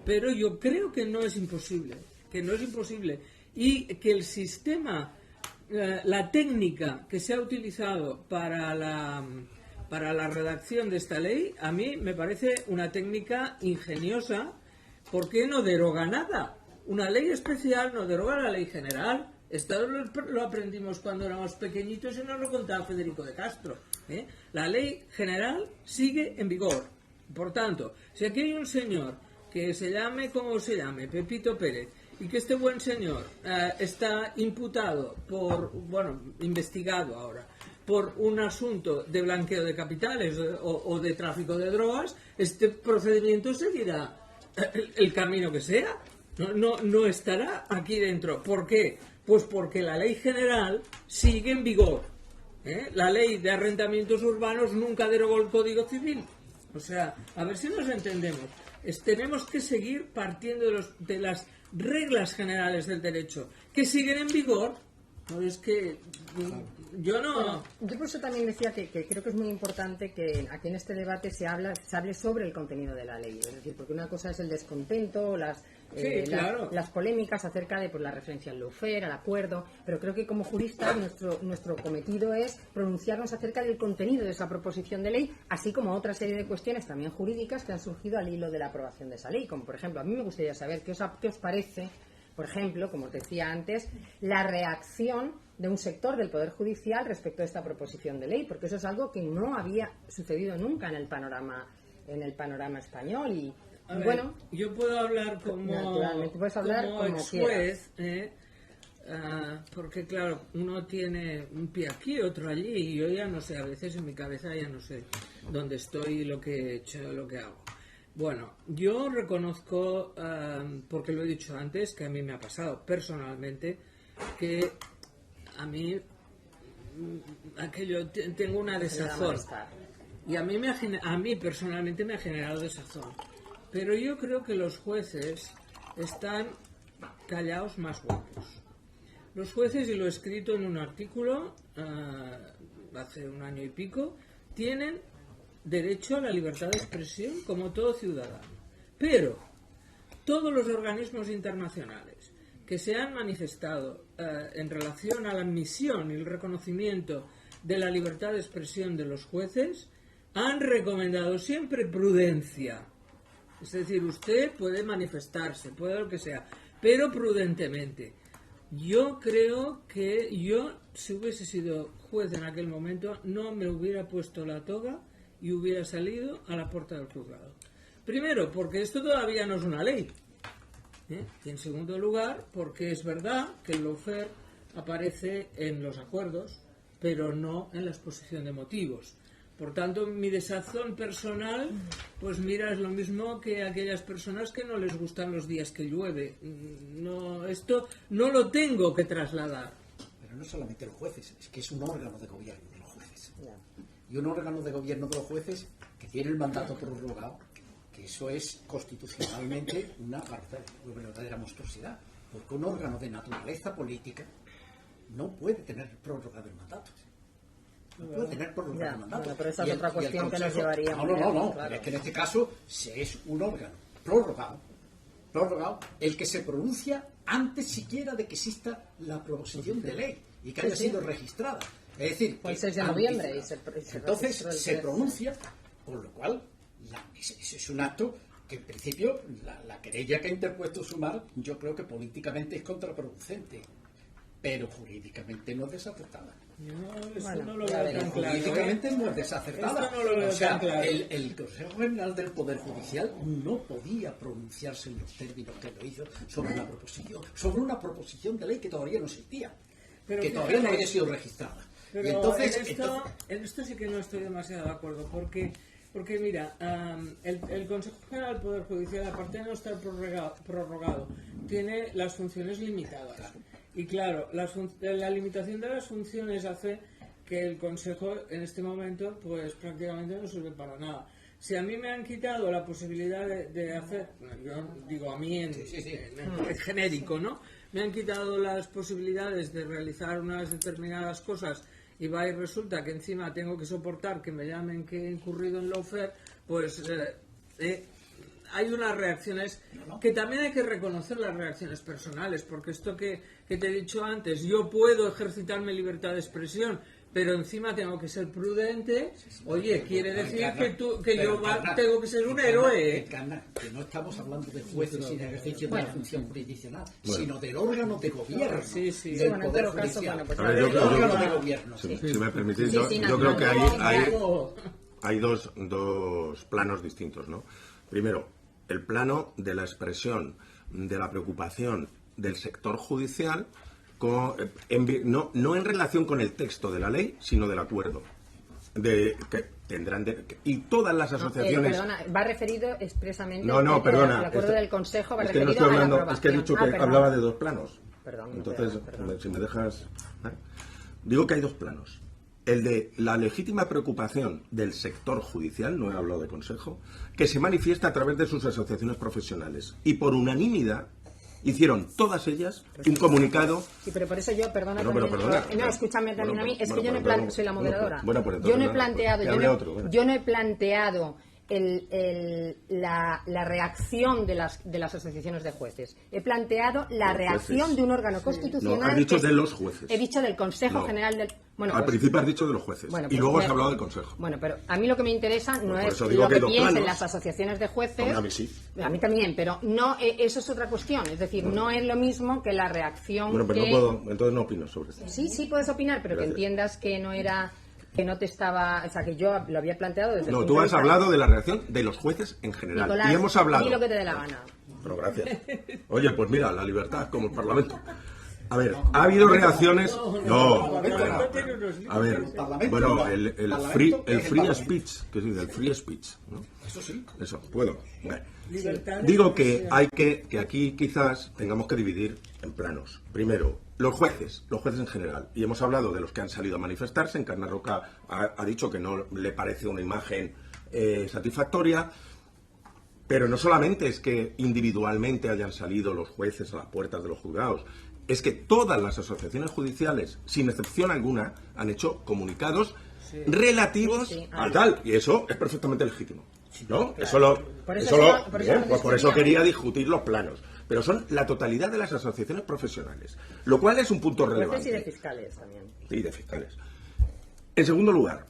pero yo creo que no es imposible, y que el sistema, la técnica que se ha utilizado para la redacción de esta ley, a mí me parece una técnica ingeniosa, porque no deroga nada. Una ley especial no deroga la ley general. Esto lo aprendimos cuando éramos pequeñitos y nos lo contaba Federico de Castro. La ley general sigue en vigor. Por tanto, si aquí hay un señor que se llame como se llame, Pepito Pérez, y que este buen señor está imputado investigado ahora, por un asunto de blanqueo de capitales o de tráfico de drogas, este procedimiento seguirá el camino que sea. No estará aquí dentro. ¿Por qué? Pues porque la ley general sigue en vigor. La ley de arrendamientos urbanos nunca derogó el Código Civil. O sea, a ver si nos entendemos. Tenemos que seguir partiendo de las reglas generales del derecho, que siguen en vigor. No es que yo no... Bueno, yo por eso también decía que creo que es muy importante que aquí en este debate se hable sobre el contenido de la ley. Es decir, porque una cosa es el descontento, las polémicas acerca de la referencia al lawfare, al acuerdo, pero creo que como juristas nuestro cometido es pronunciarnos acerca del contenido de esa proposición de ley, así como otra serie de cuestiones también jurídicas que han surgido al hilo de la aprobación de esa ley. Como por ejemplo, a mí me gustaría saber qué os parece, por ejemplo, como os decía antes, la reacción de un sector del Poder Judicial respecto a esta proposición de ley, porque eso es algo que no había sucedido nunca en el panorama español. Y bueno, yo puedo hablar naturalmente puedes hablar como juez, porque claro, uno tiene un pie aquí, otro allí, y yo ya no sé, a veces en mi cabeza ya no sé dónde estoy, lo que he hecho, lo que hago. Bueno, yo reconozco, porque lo he dicho antes, que a mí me ha pasado personalmente, que a mí aquello tengo una desazón. Y a mí personalmente me ha generado desazón. Pero yo creo que los jueces están callados más guapos. Los jueces, y lo he escrito en un artículo hace un año y pico, tienen derecho a la libertad de expresión como todo ciudadano. Pero todos los organismos internacionales que se han manifestado en relación a la admisión y el reconocimiento de la libertad de expresión de los jueces han recomendado siempre prudencia. Es decir, usted puede manifestarse, puede lo que sea, pero prudentemente. Yo creo que si hubiese sido juez en aquel momento, no me hubiera puesto la toga y hubiera salido a la puerta del juzgado. Primero, porque esto todavía no es una ley. Y en segundo lugar, porque es verdad que el lawfare aparece en los acuerdos, pero no en la exposición de motivos. Por tanto, mi desazón personal, pues mira, es lo mismo que aquellas personas que no les gustan los días que llueve. No, esto no lo tengo que trasladar. Pero no solamente los jueces, es que es un órgano de gobierno de los jueces. Y un órgano de gobierno de los jueces que tiene el mandato prorrogado, que eso es constitucionalmente una verdadera monstruosidad. Porque un órgano de naturaleza política no puede tener prorrogado el mandato. No puede tener prorrogado el mandato. Bueno, pero esa es otra cuestión que nos llevaría. No. Claro. Es que en este caso se es un órgano prorrogado, el que se pronuncia antes siquiera de que exista la proposición de ley y que haya sido registrada. Es decir, Fue el 6 de noviembre y se entonces registró el se 3. pronuncia, con lo cual ese es un acto que en principio la querella que ha interpuesto Sumar yo creo que políticamente es contraproducente, pero jurídicamente no es desacertada. No lo veo tan claro. Jurídicamente no es desacertada. Esto no lo veo tan claro. El Consejo General del Poder Judicial no podía pronunciarse en los términos que lo hizo sobre una proposición de ley que todavía no existía, Pero que todavía no había sido registrada. Pero Y entonces, en esto sí que no estoy demasiado de acuerdo, porque mira, el Consejo General del Poder Judicial, aparte de no estar prorrogado, tiene las funciones limitadas. Claro. Y claro, la limitación de las funciones hace que el Consejo en este momento pues prácticamente no sirve para nada. Si a mí me han quitado la posibilidad de hacer, yo digo a mí en genérico, ¿no? Me han quitado las posibilidades de realizar unas determinadas cosas y va y resulta que encima tengo que soportar que me llamen que he incurrido en lawfare, pues hay unas reacciones que también hay que reconocer, las reacciones personales, porque esto que te he dicho antes, yo puedo ejercitar mi libertad de expresión, pero encima tengo que ser prudente. Oye, quiere decir que yo tengo que ser un héroe. Que no estamos hablando de jueces y de ejercicio de la función jurisdiccional, sino del órgano de gobierno del Poder Judicial. El órgano de gobierno. Si me permitís, yo sí, creo que naturalmente. hay dos planos distintos, ¿no? Primero, el plano de la expresión de la preocupación del sector judicial no en relación con el texto de la ley, sino del acuerdo. Y todas las asociaciones... Perdona, va referido expresamente perdona, al acuerdo del Consejo, va es que referido no estoy hablando, a la es que he aprobación. dicho que hablaba de dos planos. Perdón, Entonces, perdón. si me dejas... Digo que hay dos planos. El de la legítima preocupación del sector judicial, no he hablado de Consejo, que se manifiesta a través de sus asociaciones profesionales. Y por unanimidad hicieron todas ellas un comunicado. Sí, pero por eso yo, perdona No, también. perdona. No, escúchame también a mí. Es que yo no he bueno, soy la moderadora. bueno, pues Yo no he entonces, planteado. que hable otro, bueno. Yo no he planteado la reacción de las asociaciones de jueces. He planteado la reacción jueces. de un órgano constitucional. No, has dicho que de los jueces. He dicho del Consejo No. General del... Bueno, Al pues, principio has dicho de los jueces. bueno, y pues luego has me- hablado del Consejo. Bueno, pero a mí lo que me interesa no Por es eso digo lo que que hay dos piensen planos. las asociaciones de jueces. Hombre, a mí sí. A mí también, pero no, eso es otra cuestión. Es decir, no es lo mismo que la reacción Bueno, pero que... no puedo, entonces no opino sobre esto. Sí, puedes opinar, pero Gracias. que entiendas que no era, que no te estaba, o sea, que yo lo había planteado desde el No, punto tú de has vista- hablado de la reacción de los jueces en general. Nicolás, y hemos hablado... di lo que te dé la gana. Pero gracias. Oye, pues mira, la libertad como el Parlamento. A ver, ha habido reacciones... No, a ver, bueno, el free speech, que sí, del free speech, ¿no? Eso sí. Eso, puedo. Bueno. Libertad de Digo que expresión. hay que aquí quizás tengamos que dividir en planos. Primero, los jueces en general. Y hemos hablado de los que han salido a manifestarse. Encarna Roca ha dicho que no le parece una imagen satisfactoria. Pero no solamente es que individualmente hayan salido los jueces a las puertas de los juzgados, es que todas las asociaciones judiciales, sin excepción alguna, han hecho comunicados relativos Sí, a tal. Y eso es perfectamente legítimo. ¿No? Por Eso por eso quería discutir los planos. Pero son la totalidad de las asociaciones profesionales. Lo cual es un punto Jueces relevante. y de fiscales también. Y de fiscales. En segundo lugar,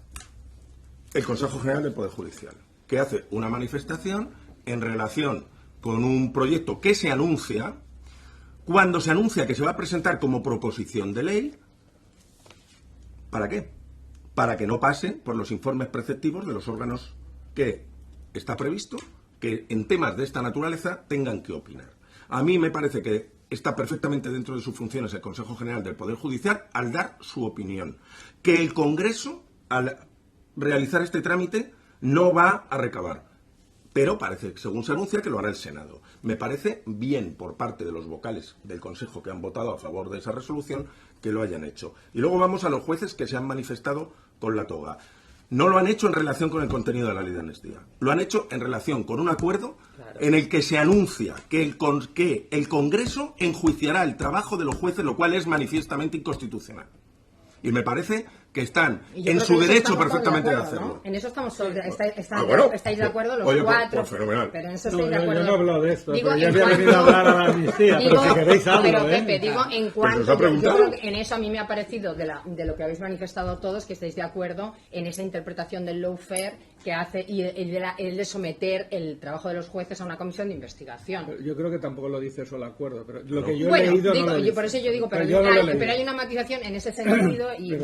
el Consejo General del Poder Judicial, que hace una manifestación en relación con un proyecto que se anuncia. Cuando se anuncia que se va a presentar como proposición de ley, ¿para qué? para que no pase por los informes preceptivos de los órganos que está previsto que en temas de esta naturaleza tengan que opinar. A mí me parece que está perfectamente dentro de sus funciones el Consejo General del Poder Judicial al dar su opinión. Que el Congreso, al realizar este trámite, no va a recabar. Pero parece, según se anuncia, que lo hará el Senado. Me parece bien por parte de los vocales del Consejo que han votado a favor de esa resolución que lo hayan hecho. Y luego vamos a los jueces que se han manifestado con la toga. No lo han hecho en relación con el contenido de la ley de amnistía. Lo han hecho en relación con un acuerdo en el que se anuncia que el Congreso enjuiciará el trabajo de los jueces, lo cual es manifiestamente inconstitucional. Y me parece que están en su derecho perfectamente de hacerlo. ¿No? En eso estamos estáis de acuerdo los oye, cuatro. pues fenomenal. Pero en eso estáis de acuerdo. Yo no hablo de esto, digo, pero ya había venido a hablar a la amnistía, pero si queréis hablo, pero Pepe, digo, en cuanto, yo creo que en eso a mí me ha parecido de lo que habéis manifestado todos, que estáis de acuerdo en esa interpretación del lawfare que hace y el de someter el trabajo de los jueces a una comisión de investigación. Yo creo que tampoco lo dice solo acuerdo, pero lo que yo he bueno, leído digo, no lo dice. Por eso yo digo, pero hay una matización en ese sentido y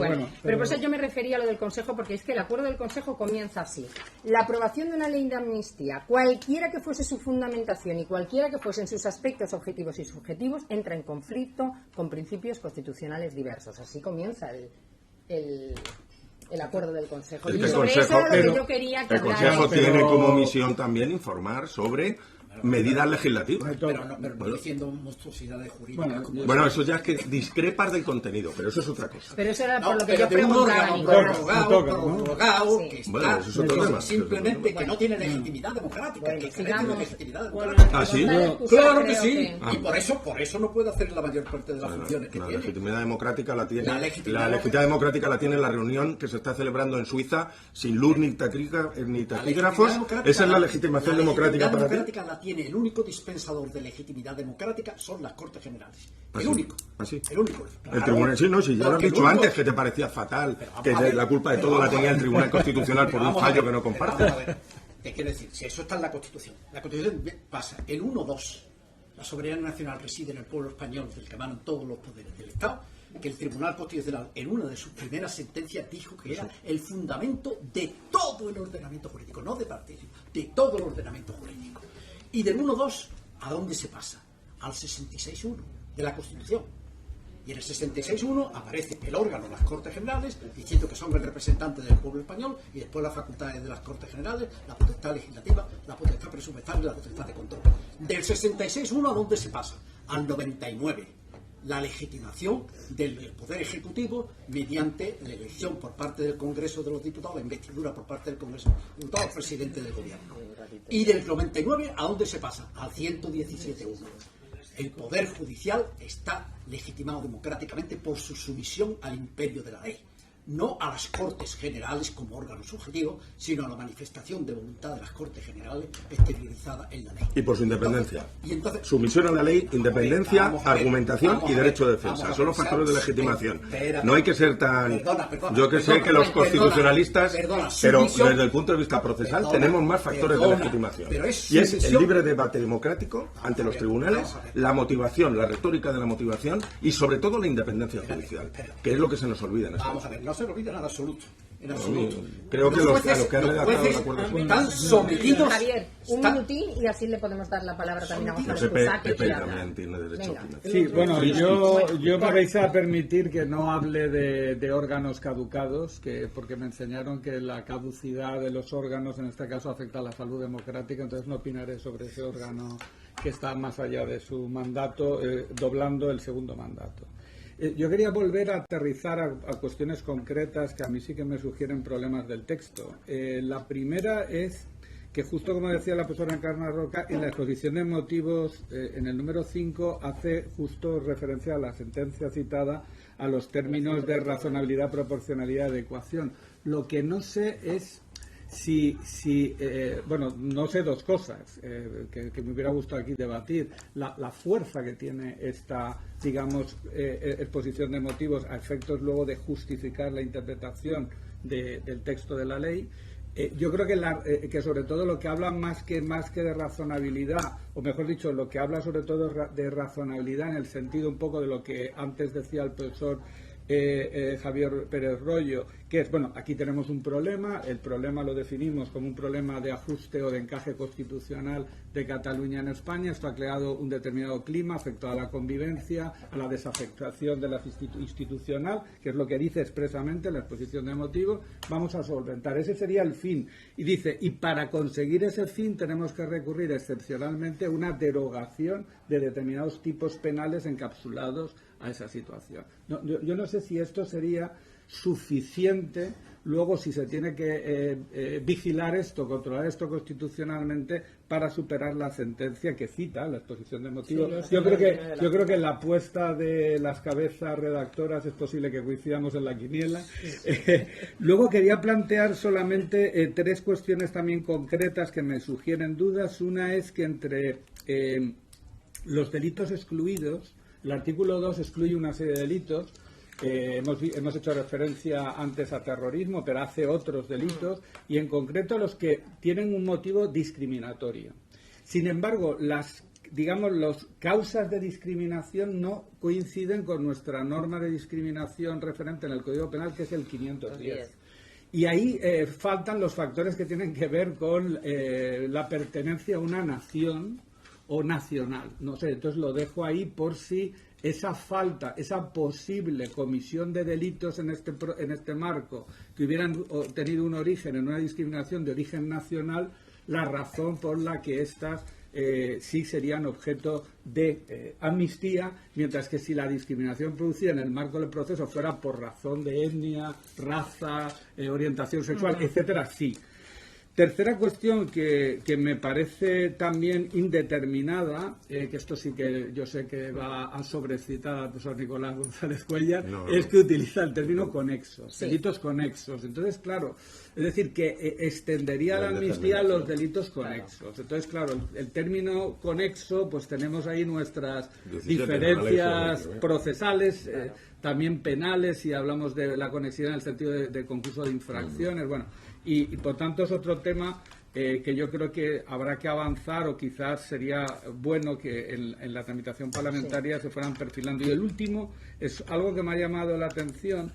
pero por eso yo me refería a lo del Consejo, porque es que el acuerdo del Consejo comienza así. La aprobación de una ley de amnistía, cualquiera que fuese su fundamentación y cualquiera que fuesen sus aspectos objetivos y subjetivos, entra en conflicto con principios constitucionales diversos. Así comienza el acuerdo del Consejo. El y sobre eso era lo que yo quería que el Consejo tiene como misión también informar sobre medidas legislativas. Pero no diciendo monstruosidades jurídicas. Bueno, eso ya es que discrepas del contenido, pero eso es otra cosa. Pero eso era por lo que yo de un preguntaba, órgano Nicolás. prorrogado Sí. que está Bueno, eso es otro tema. simplemente que no tiene legitimidad democrática, Bueno, que carece de sigamos. legitimidad democrática. ¿Ah, sí? Claro que sí. que- Y por eso no puede hacer la mayor parte de las funciones que La tiene. legitimidad democrática la tiene. La La legitimidad legitimidad democrática la tiene en la reunión que se está celebrando en Suiza sin luz ni taquígrafos. Esa es la legitimación democrática para ti. La democrática la tiene el único dispensador de legitimidad democrática son las Cortes Generales. El ¿Así? único. ¿Así? El único. El tribunal, sí, no, si ya lo has Porque el dicho único- antes, que te parecía fatal, Pero vamos que a ver, la culpa de pero todo la vamos a tenía el ver. Tribunal Constitucional por Pero un vamos a fallo ver, que no pero comparte. vamos a ver. ¿Qué quiere decir? Si eso está en la Constitución. La Constitución pasa el 1-2. La soberanía nacional reside en el pueblo español, del que emanan todos los poderes del Estado, que el Tribunal Constitucional en una de sus primeras sentencias dijo que era el fundamento de todo el ordenamiento jurídico, no de parte, de todo el ordenamiento jurídico. Y del 1-2, ¿a dónde se pasa? Al 66.1 de la Constitución. Y en el 66.1 aparece el órgano, las Cortes Generales, diciendo que son el representante del pueblo español, y después las facultades de las Cortes Generales, la potestad legislativa, la potestad presupuestaria y la potestad de control. Del 66.1 ¿a dónde se pasa? Al 99. La legitimación del Poder Ejecutivo mediante la elección por parte del Congreso de los Diputados, la investidura por parte del Congreso de los Diputados, presidente del Gobierno. Y del 99 ¿a dónde se pasa? Al 117.1. El Poder Judicial está legitimado democráticamente por su sumisión al imperio de la ley. No a las Cortes Generales como órgano subjetivo, sino a la manifestación de voluntad de las Cortes Generales exteriorizada en la ley. Y por su independencia. Entonces, Sumisión a la ley, independencia, vamos a ver, argumentación vamos y a ver, derecho de vamos defensa. a Son los ver, factores de espera, legitimación. espera, No hay que ser tan... perdona, Yo que sé que los constitucionalistas, perdona, pero sumisión, desde el punto de vista procesal, perdona, tenemos más factores de perdona, legitimación. pero es Y es el sumisión. libre debate democrático ante los tribunales, vamos a ver. la motivación, la retórica de la motivación y sobre todo la independencia judicial, espera. que es lo que se nos olvida en este vamos a ver, no se lo olvida nada absoluto. En absoluto. Creo que Los a los que han redactado el jueces acuerdo son- están sometidos. Javier, un están- minutín y así le podemos dar la palabra también a González Pepe, Cusack, que Pepe quiere hablar. también tiene derecho a Venga. opinar. Sí, bueno, yo me vais a permitir que no hable de órganos caducados, porque me enseñaron que la caducidad de los órganos en este caso afecta a la salud democrática, entonces no opinaré sobre ese órgano que está más allá de su mandato, doblando el segundo mandato. Yo quería volver a aterrizar a cuestiones concretas que a mí sí que me sugieren problemas del texto. La primera es que, justo como decía la profesora Encarna Roca, en la exposición de motivos, en el número 5, hace justo referencia a la sentencia citada a los términos de razonabilidad, proporcionalidad y adecuación. Lo que no sé es bueno, no sé dos cosas que me hubiera gustado aquí debatir. La fuerza que tiene esta, digamos, exposición de motivos a efectos luego de justificar la interpretación del texto de la ley. Yo creo que sobre todo lo que habla más que de razonabilidad, o mejor dicho, lo que habla sobre todo de razonabilidad en el sentido un poco de lo que antes decía el profesor Javier Pérez Royo, que es, bueno, aquí tenemos un problema, el problema lo definimos como un problema de ajuste o de encaje constitucional de Cataluña en España. Esto ha creado un determinado clima, afectó a la convivencia, a la desafectación de la institucional, que es lo que dice expresamente en la exposición de motivos. Vamos a solventar, ese sería el fin. Y dice, y para conseguir ese fin tenemos que recurrir excepcionalmente a una derogación de determinados tipos penales encapsulados a esa situación. Yo no sé si esto sería suficiente, luego si se tiene que vigilar esto, controlar esto constitucionalmente para superar la sentencia que cita la exposición de motivos. Sí, yo creo que la apuesta de las cabezas redactoras es posible que coincidamos en la quiniela. Luego quería plantear solamente 3 cuestiones también concretas que me sugieren dudas. Una es que entre los delitos excluidos, el artículo 2 excluye una serie de delitos. Hemos hecho referencia antes a terrorismo, pero hace otros delitos, y en concreto los que tienen un motivo discriminatorio. Sin embargo, las causas de discriminación no coinciden con nuestra norma de discriminación referente en el Código Penal, que es el 510. Y ahí faltan los factores que tienen que ver con la pertenencia a una nación o nacional. No sé, entonces lo dejo ahí por si esa falta, esa posible comisión de delitos en este marco que hubieran tenido un origen en una discriminación de origen nacional, la razón por la que estas sí serían objeto de amnistía, mientras que si la discriminación producida en el marco del proceso fuera por razón de etnia, raza, orientación sexual, etcétera, sí. Tercera cuestión que me parece también indeterminada, que esto sí que yo sé que va a sobrecitar al profesor Nicolás González Cuellar, es que utiliza el término conexos, delitos conexos. Entonces, claro, es decir, que extendería la amnistía a los delitos conexos. Entonces, claro, el término conexo, pues tenemos ahí nuestras diferencias procesales, también penales, si hablamos de la conexión en el sentido de concurso de infracciones, bueno. Y por tanto es otro tema que yo creo que habrá que avanzar, o quizás sería bueno que en la tramitación parlamentaria se fueran perfilando. Y el último es algo que me ha llamado la atención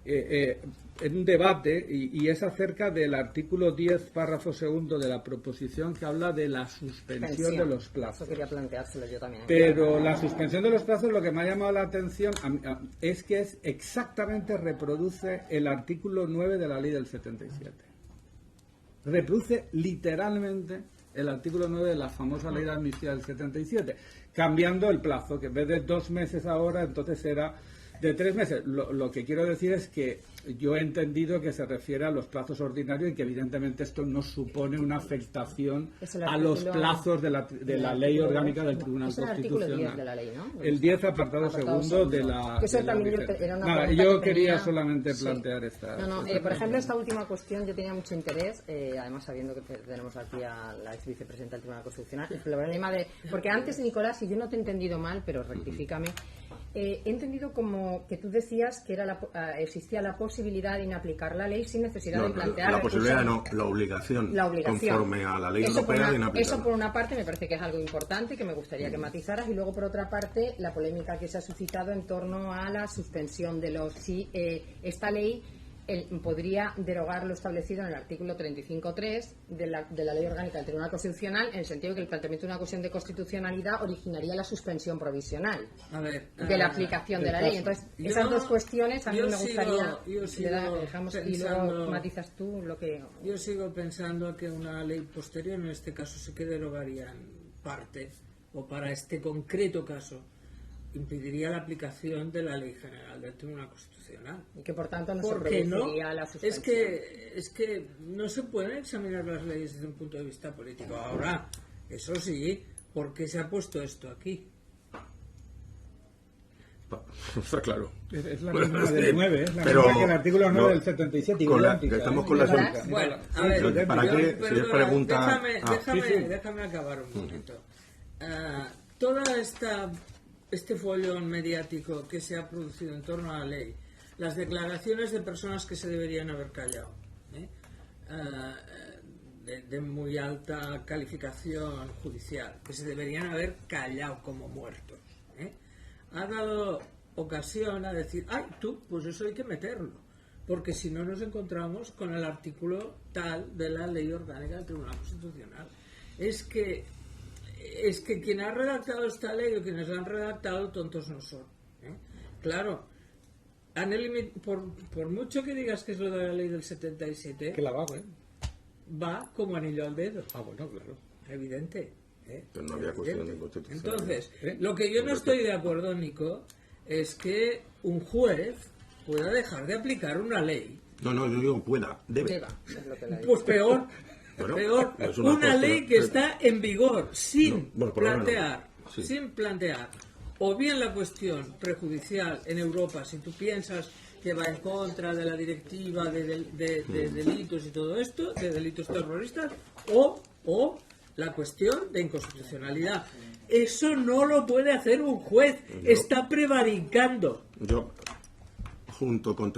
en un debate, y es acerca del artículo 10, párrafo segundo de la proposición, que habla de la suspensión de los plazos. Eso quería planteárselo yo también. Pero la suspensión de los plazos, lo que me ha llamado la atención es que exactamente reproduce el artículo 9 de la ley del 77. Reproduce literalmente el artículo 9 de la famosa ley de amnistía del 77, cambiando el plazo, que en vez de 2 meses ahora, entonces era de 3 meses. Lo que quiero decir es que yo he entendido que se refiere a los plazos ordinarios y que evidentemente esto no supone una afectación a los plazos de la ley orgánica del Tribunal Constitucional. El artículo 10 de la ley, ¿no? El 10, apartado segundo de la... Eso también era una nada, yo quería solamente plantear esta... por ejemplo, esta última cuestión yo tenía mucho interés, además sabiendo que tenemos aquí a la ex vicepresidenta del Tribunal Constitucional, el problema de... Porque antes, Nicolás, si yo no te he entendido mal, pero rectifícame, he entendido como que tú decías que existía la posibilidad de inaplicar la ley sin necesidad de plantear... La posibilidad no, la obligación. Conforme a la ley europea de inaplicarla. Eso por una parte me parece que es algo importante, que me gustaría que matizaras, y luego por otra parte la polémica que se ha suscitado en torno a la suspensión de los... Si esta ley podría derogar lo establecido en el artículo 35.3 de la Ley Orgánica del Tribunal Constitucional, en el sentido que el planteamiento de una cuestión de constitucionalidad originaría la suspensión provisional de la aplicación de la ley. Entonces, esas dos cuestiones a mí me gustaría... y luego matizas tú lo que... Yo sigo pensando que una ley posterior, en este caso sí que derogaría en parte, o para este concreto caso, impediría la aplicación de la Ley General del Tribunal Constitucional. Y que por tanto no se produciría la suspensión. Es que no se pueden examinar las leyes desde un punto de vista político. Ahora, eso sí, ¿por qué se ha puesto esto aquí? Está claro. Es la misma del 9, es la misma que el artículo 9 del 77. Estamos con la... Bueno, a ver, ¿para qué? Si es pregunta... Déjame acabar un momento. Toda este follón mediático que se ha producido en torno a la ley, las declaraciones de personas que se deberían haber callado, de muy alta calificación judicial, que se deberían haber callado como muertos, ha dado ocasión a decir, ay, tú, pues eso hay que meterlo, porque si no nos encontramos con el artículo tal de la Ley Orgánica del Tribunal Constitucional. Es que quien ha redactado esta ley o quienes la han redactado tontos no son, ¿eh? Claro, por mucho que digas que es lo de la ley del 77, Que la va, ¿eh? va como anillo al dedo. Ah, bueno, claro. Evidente. Pero no había cuestión de inconstitucionalidad. Entonces, lo que yo no estoy de acuerdo, Nico, es que un juez pueda dejar de aplicar una ley. No, yo digo pueda, debe. Deba, es lo que le digo. Pues peor, Bueno, peor. es Una postura. ley que está en vigor sin No, bueno, por lo menos, plantear, sí. sin plantear, o bien la cuestión prejudicial en Europa, si tú piensas que va en contra de la directiva de delitos y todo esto, de delitos terroristas, o la cuestión de inconstitucionalidad. Eso no lo puede hacer un juez, está prevaricando. Yo, junto con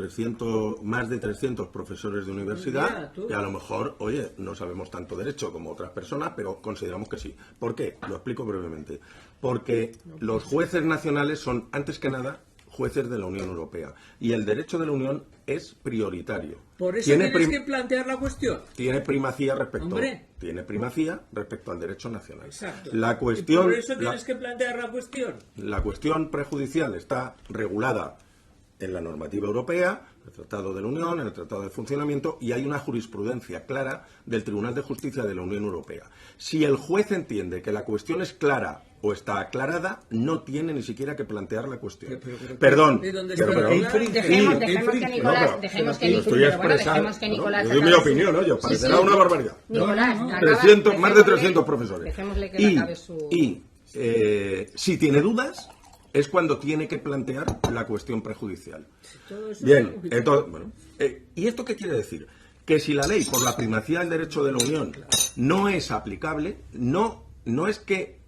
más de 300 profesores de universidad, Mira, tú. que a lo mejor, oye, no sabemos tanto derecho como otras personas, pero consideramos que sí. ¿Por qué? Lo explico brevemente. Porque los jueces nacionales son, antes que nada, jueces de la Unión Europea. Y el derecho de la Unión es prioritario. Por eso Tiene tienes que plantear la cuestión. Tiene primacía respecto Hombre. Tiene primacía respecto al derecho nacional. Exacto. La Y cuestión, por eso tienes que plantear la cuestión. la cuestión prejudicial está regulada en la normativa europea, en el Tratado de la Unión, en el Tratado de Funcionamiento, y hay una jurisprudencia clara del Tribunal de Justicia de la Unión Europea. Si el juez entiende que la cuestión es clara o está aclarada, no tiene ni siquiera que plantear la cuestión. Perdón. ¿Y dónde pero- está pero- la regla? Dejemos Sí. que No, Nicolás, pero- dejemos que lo Nicolás, estoy bueno, expresando, dejemos que Nicolás ¿no? Yo doy mi acabe su- opinión, ¿no? Sí, Parecerá sí. una barbaridad. Nicolás, No, acaba- 300, más de dejémosle- 300 profesores. Dejémosle que acabe su... Si tiene dudas, es cuando tiene que plantear la cuestión prejudicial. Todo eso Bien, está- entonces, bueno, ¿y esto qué quiere decir? Que si la ley, por la primacía del derecho de la Unión, no es aplicable, no es que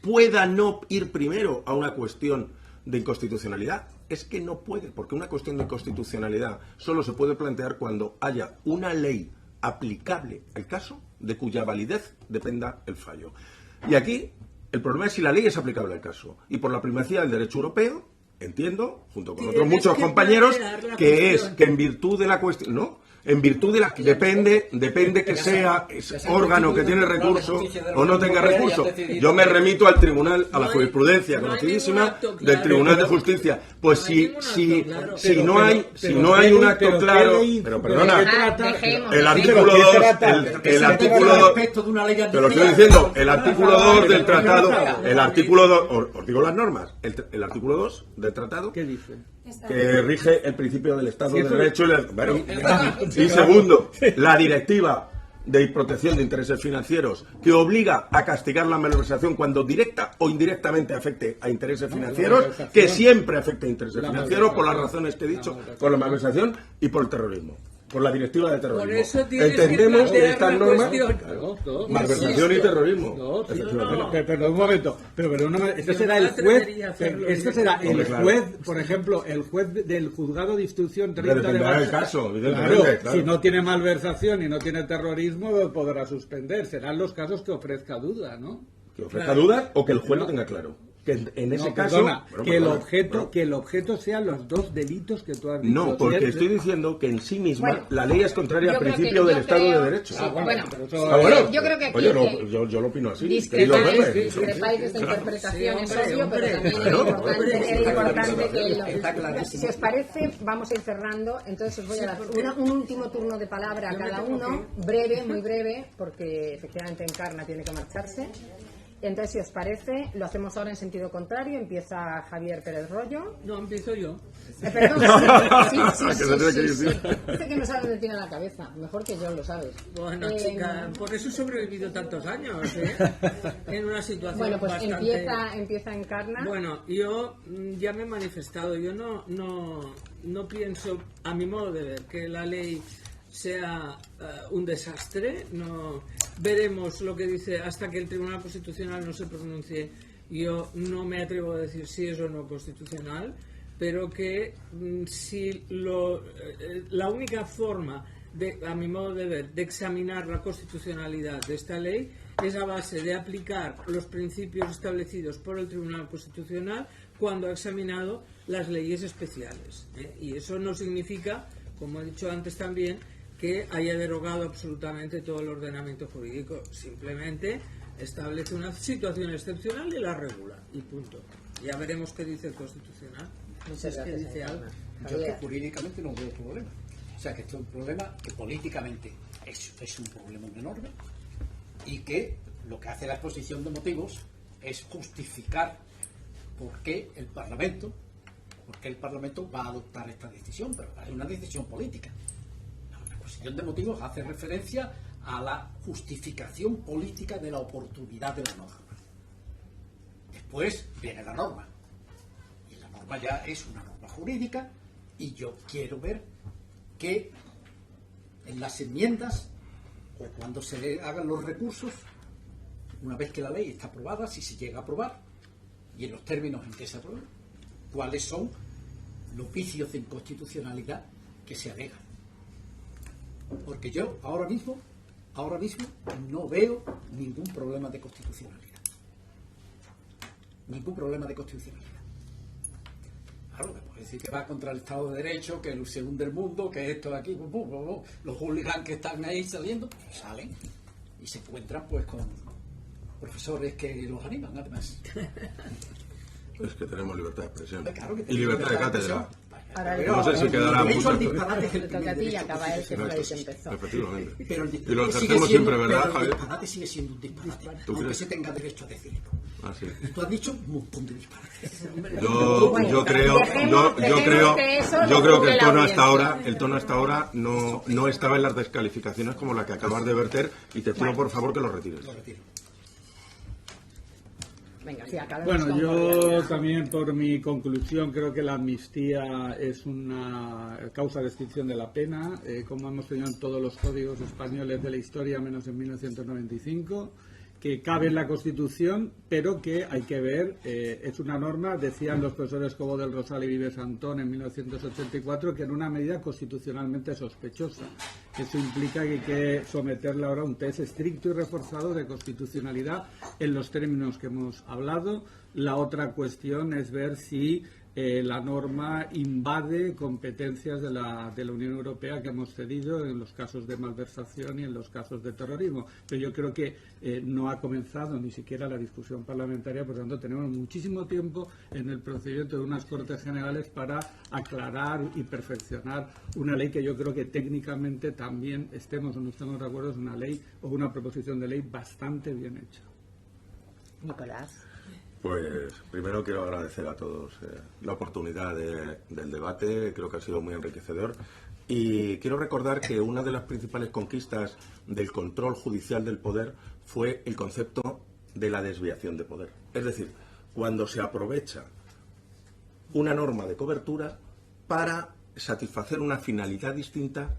pueda no ir primero a una cuestión de inconstitucionalidad, es que no puede, porque una cuestión de inconstitucionalidad solo se puede plantear cuando haya una ley aplicable al caso de cuya validez dependa el fallo. Y aquí el problema es si la ley es aplicable al caso. Y por la primacía del derecho europeo, entiendo, junto con otros Tienes muchos que compañeros, plantear la que cuestión. es que en virtud de la cuestión, ¿no? En virtud de la depende que sea órgano que tiene recurso o no tenga recurso. Yo me remito al tribunal, a la No hay- jurisprudencia no hay conocidísima ningún acto del claro. Tribunal de Justicia. Pues No hay ningún acto claro. si no hay un acto claro, pero perdona, dejemos. el artículo ¿Pero qué 2, se trata? el artículo 2, Respecto de una ley te lo estoy diciendo, el artículo 2 del tratado, el artículo 2, os digo las normas, el artículo 2 del tratado, ¿Qué dice? que rige el principio del Estado Sí, de eso- Derecho y segundo, la directiva de protección de intereses financieros que obliga a castigar la malversación cuando directa o indirectamente afecte a intereses financieros, malversación- que siempre afecte a intereses la financieros por las malversación- razones que he dicho, la malversación- por la malversación y por el terrorismo, por la directiva de terrorismo. Por eso tienes que Entendemos plantear estas la normas, cuestión. claro, No, malversación y terrorismo. No, sí, Efectivamente. pero un momento, este Yo será no el me juez, atrevería a hacerlo este será el Hombre, claro. juez, por ejemplo, el juez del juzgado de instrucción 30 de Dependerá del Barcelona. caso, evidentemente, Claro, claro. si no tiene malversación y no tiene terrorismo, podrá suspender. Serán los casos que ofrezca duda, ¿no? Que ofrezca dudas o que el juez lo tenga claro. Que en ese No, caso... perdona, Bueno, que perdona, el objeto sean los dos delitos que tú has dicho. No, porque Cierto. estoy diciendo que en sí misma Bueno, la ley es contraria al yo creo que- principio del yo Estado creo- de Derecho. sí, bueno, pero eso- bueno, yo creo que aquí oye, yo lo opino así. discrepáis querido Pepe. discrepáis de esta interpretación, Sí, es hombre, obvio, hombre. pero también Claro. es importante que Está clarísimo. si os parece, vamos a ir cerrando, entonces os voy a dar un último turno de palabra a Yo me cada tengo uno, breve, muy breve, porque efectivamente Encarna tiene que marcharse. Entonces, si os parece, lo hacemos ahora en sentido contrario. Empieza Javier Pérez Rollo. No, empiezo yo. Perdón, sí. Que se tiene que ir, sí. Dice que no sabe dónde tiene la cabeza. Mejor que yo lo sabes. Bueno, chica, por eso he sobrevivido tantos años, ¿eh? En una situación Bueno, pues bastante... empieza Encarna. Bueno, yo ya me he manifestado. Yo no pienso, a mi modo de ver, que la ley sea un desastre. No veremos lo que dice hasta que el Tribunal Constitucional no se pronuncie. Yo no me atrevo a decir si es o no constitucional, pero que si la única forma, a mi modo de ver, de examinar la constitucionalidad de esta ley es a base de aplicar los principios establecidos por el Tribunal Constitucional cuando ha examinado las leyes especiales. Y eso no significa, como he dicho antes también, que haya derogado absolutamente todo el ordenamiento jurídico. Simplemente establece una situación excepcional y la regula. Y punto. Ya veremos qué dice el Constitucional. Muchas ¿Qué gracias, dice algo? Yo que jurídicamente no veo problema. O sea, que esto es un problema que políticamente es un problema enorme y que lo que hace la exposición de motivos es justificar por qué el Parlamento va a adoptar esta decisión, pero es una decisión política. La exposición de motivos hace referencia a la justificación política de la oportunidad de la norma. Después viene la norma. Y la norma ya es una norma jurídica y yo quiero ver que en las enmiendas o cuando se le hagan los recursos, una vez que la ley está aprobada, si se llega a aprobar, y en los términos en que se aprueba, cuáles son los vicios de inconstitucionalidad que se alegan. Porque yo ahora mismo no veo ningún problema de constitucionalidad. Ningún problema de constitucionalidad. Claro, me puede decir que va contra el Estado de Derecho, que se hunde el mundo, que esto de aquí, los hooligans que están ahí saliendo, pues salen y se encuentran pues con profesores que los animan, además. Es que tenemos libertad de expresión. Claro que Y libertad de cátedra. Ahora No sé si quedará el derecho al mucho. disparate es el le toca primer a ti y derecho acaba él, que fue el que constitucional. empezó. Efectivamente. Pero el Y lo disparate sigue ejercemos siendo, siempre, ¿verdad, pero el Javier? disparate sigue siendo un disparate, ¿Tú aunque crees? se tenga derecho a decirlo. Ah, sí. Y tú has dicho un montón de disparates. Yo creo que el tono hasta ahora no estaba en las descalificaciones como la que acabas de verter y te pido por favor que lo retires. Lo retiro. Venga, sí, acabemos Bueno, con yo cordialidad. también por mi conclusión creo que la amnistía es una causa de extinción de la pena, como hemos tenido en todos los códigos españoles de la historia, menos en 1995, que cabe en la Constitución, pero que hay que ver, es una norma, decían los profesores Cobo del Rosal y Vives Antón en 1984, que era una medida constitucionalmente sospechosa. Eso implica que hay que someterla ahora a un test estricto y reforzado de constitucionalidad en los términos que hemos hablado. La otra cuestión es ver si la norma invade competencias de la Unión Europea que hemos cedido en los casos de malversación y en los casos de terrorismo. Pero yo creo que no ha comenzado ni siquiera la discusión parlamentaria, por lo tanto tenemos muchísimo tiempo en el procedimiento de unas Cortes Generales para aclarar y perfeccionar una ley que yo creo que técnicamente también, estemos o no estemos de acuerdo, es una ley o una proposición de ley bastante bien hecha. Nicolás. Pues primero quiero agradecer a todos la oportunidad del debate, creo que ha sido muy enriquecedor y quiero recordar que una de las principales conquistas del control judicial del poder fue el concepto de la desviación de poder. Es decir, cuando se aprovecha una norma de cobertura para satisfacer una finalidad distinta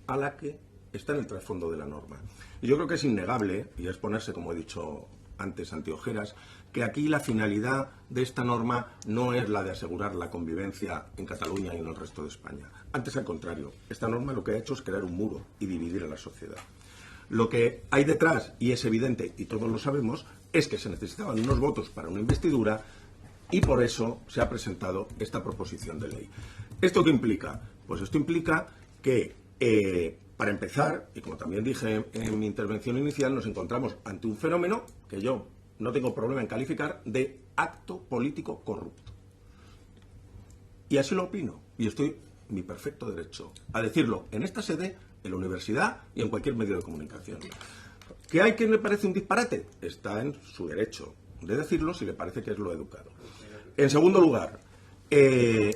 a la que está en el trasfondo de la norma. Y yo creo que es innegable, y es ponerse, como he dicho antes, ante ojeras, que aquí la finalidad de esta norma no es la de asegurar la convivencia en Cataluña y en el resto de España. Antes, al contrario, esta norma lo que ha hecho es crear un muro y dividir a la sociedad. Lo que hay detrás, y es evidente, y todos lo sabemos, es que se necesitaban unos votos para una investidura y por eso se ha presentado esta proposición de ley. ¿Esto qué implica? Pues esto implica que, para empezar, y como también dije en mi intervención inicial, nos encontramos ante un fenómeno que yo no tengo problema en calificar de acto político corrupto. Y así lo opino, y estoy en mi perfecto derecho a decirlo en esta sede, en la universidad y en cualquier medio de comunicación. ¿Que hay quien le parece un disparate? Está en su derecho de decirlo si le parece que es lo educado. En segundo lugar,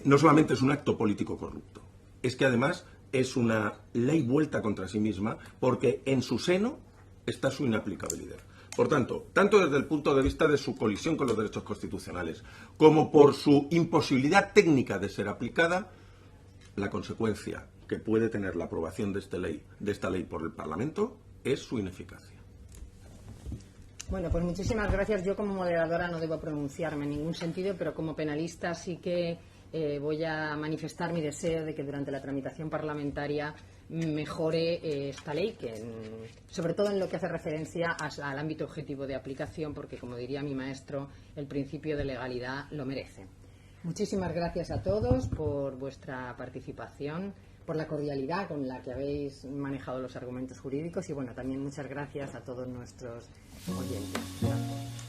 no solamente es un acto político corrupto, es que además es una ley vuelta contra sí misma porque en su seno está su inaplicabilidad. Por tanto, tanto desde el punto de vista de su colisión con los derechos constitucionales como por su imposibilidad técnica de ser aplicada, la consecuencia que puede tener la aprobación de esta ley por el Parlamento es su ineficacia. Bueno, pues muchísimas gracias. Yo como moderadora no debo pronunciarme en ningún sentido, pero como penalista sí que voy a manifestar mi deseo de que durante la tramitación parlamentaria mejore esta ley, sobre todo en lo que hace referencia al ámbito objetivo de aplicación, porque, como diría mi maestro, el principio de legalidad lo merece. Muchísimas gracias a todos por vuestra participación, por la cordialidad con la que habéis manejado los argumentos jurídicos y, bueno, también muchas gracias a todos nuestros oyentes. Gracias.